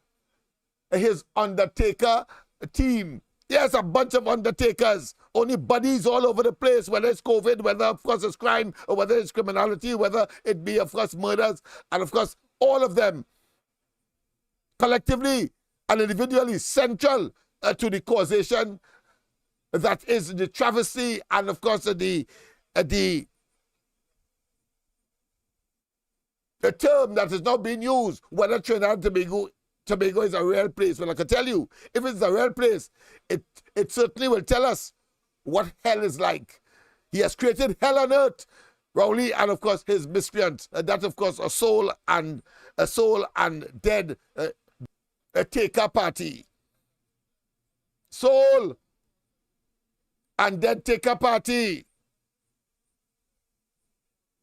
his undertaker team. Yes, a bunch of undertakers, only buddies all over the place, whether it's COVID, whether, of course, it's crime, or whether it's criminality, whether it be, of course, murders, and, of course, all of them collectively and individually central to the causation that is the travesty and, of course, the term that is now being used, whether Trinidad and Tobago is a real place. Well, I can tell you, if it's a real place, it certainly will tell us what hell is like. He has created hell on earth, Rowley, and, of course, his miscreants. That, of course, a soul and dead taker party. Soul and dead taker party,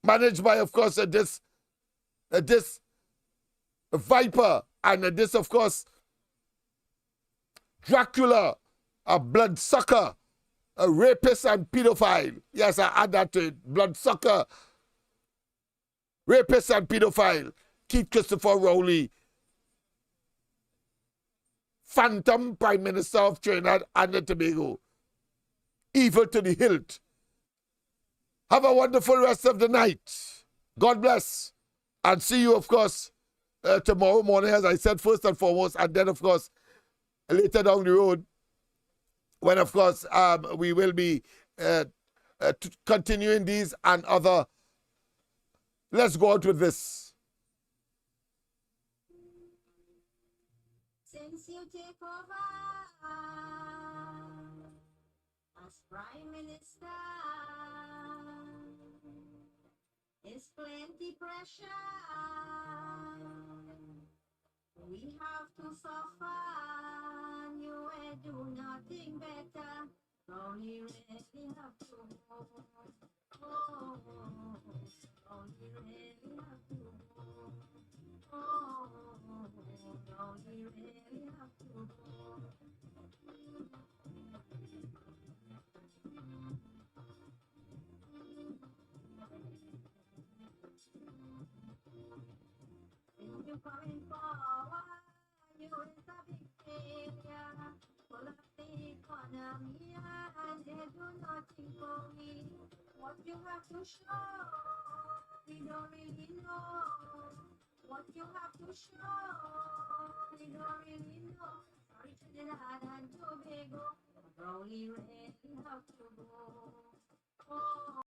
managed by, of course, this viper and this, of course, Dracula, a bloodsucker, a rapist and pedophile. Yes, I add that to it. Bloodsucker, rapist and pedophile. Keith Christopher Rowley, Phantom Prime Minister of Trinidad and Tobago. Evil to the hilt. Have a wonderful rest of the night. God bless. And see you, of course, tomorrow morning, as I said, first and foremost, and then, of course, later down the road, when, of course, we will be continuing these and other. Let's go out with this. Since you take over as Prime Minister, it's plenty pressure. We have to suffer, and you will do nothing better. Only really have to go. Oh, only really have to go. Oh, only really have to go. If you coming forward, you is a big failure. Full of the economy, and they do nothing for we. What you have to show, we don't really know. What you have to show, we don't really know. Sorry, Trinidad and Tobago, Rowley really have to go. Oh.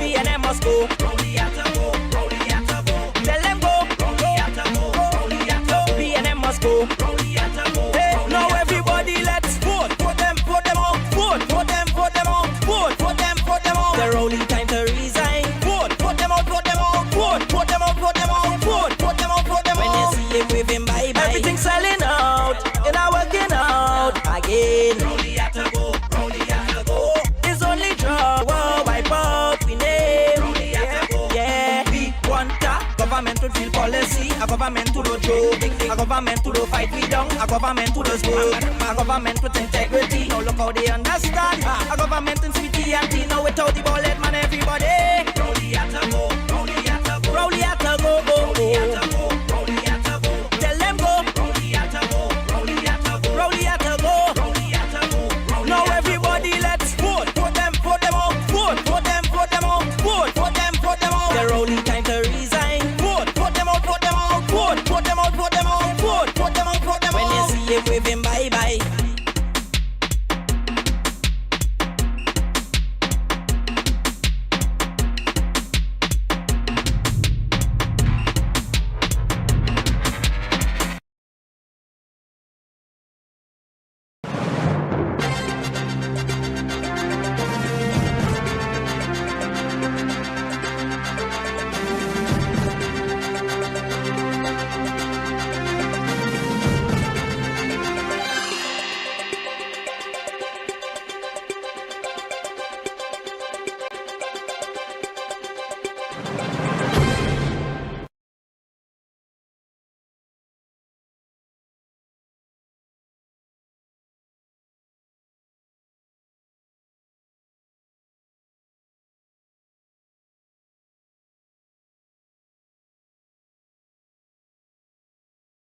PNM must go. Tell them go. PNM must go. Hey, now everybody let's vote. Vote them out. Vote them out. Vote them out. The Rowley time to resign. Vote them out. Vote them out. Vote them out. When you see him waving bye-bye, everything's selling out. It's not working out again. Rowley had to go. It's only draw. Whoa, wipe out we name. Rowley had to go. Yeah, we want a government to drill policy, a government to do joke, a government to do fight we down, a government to do smoke, a government with integrity. Now look how they understand. A government in sweetie and tea. Now without the bullet man everybody.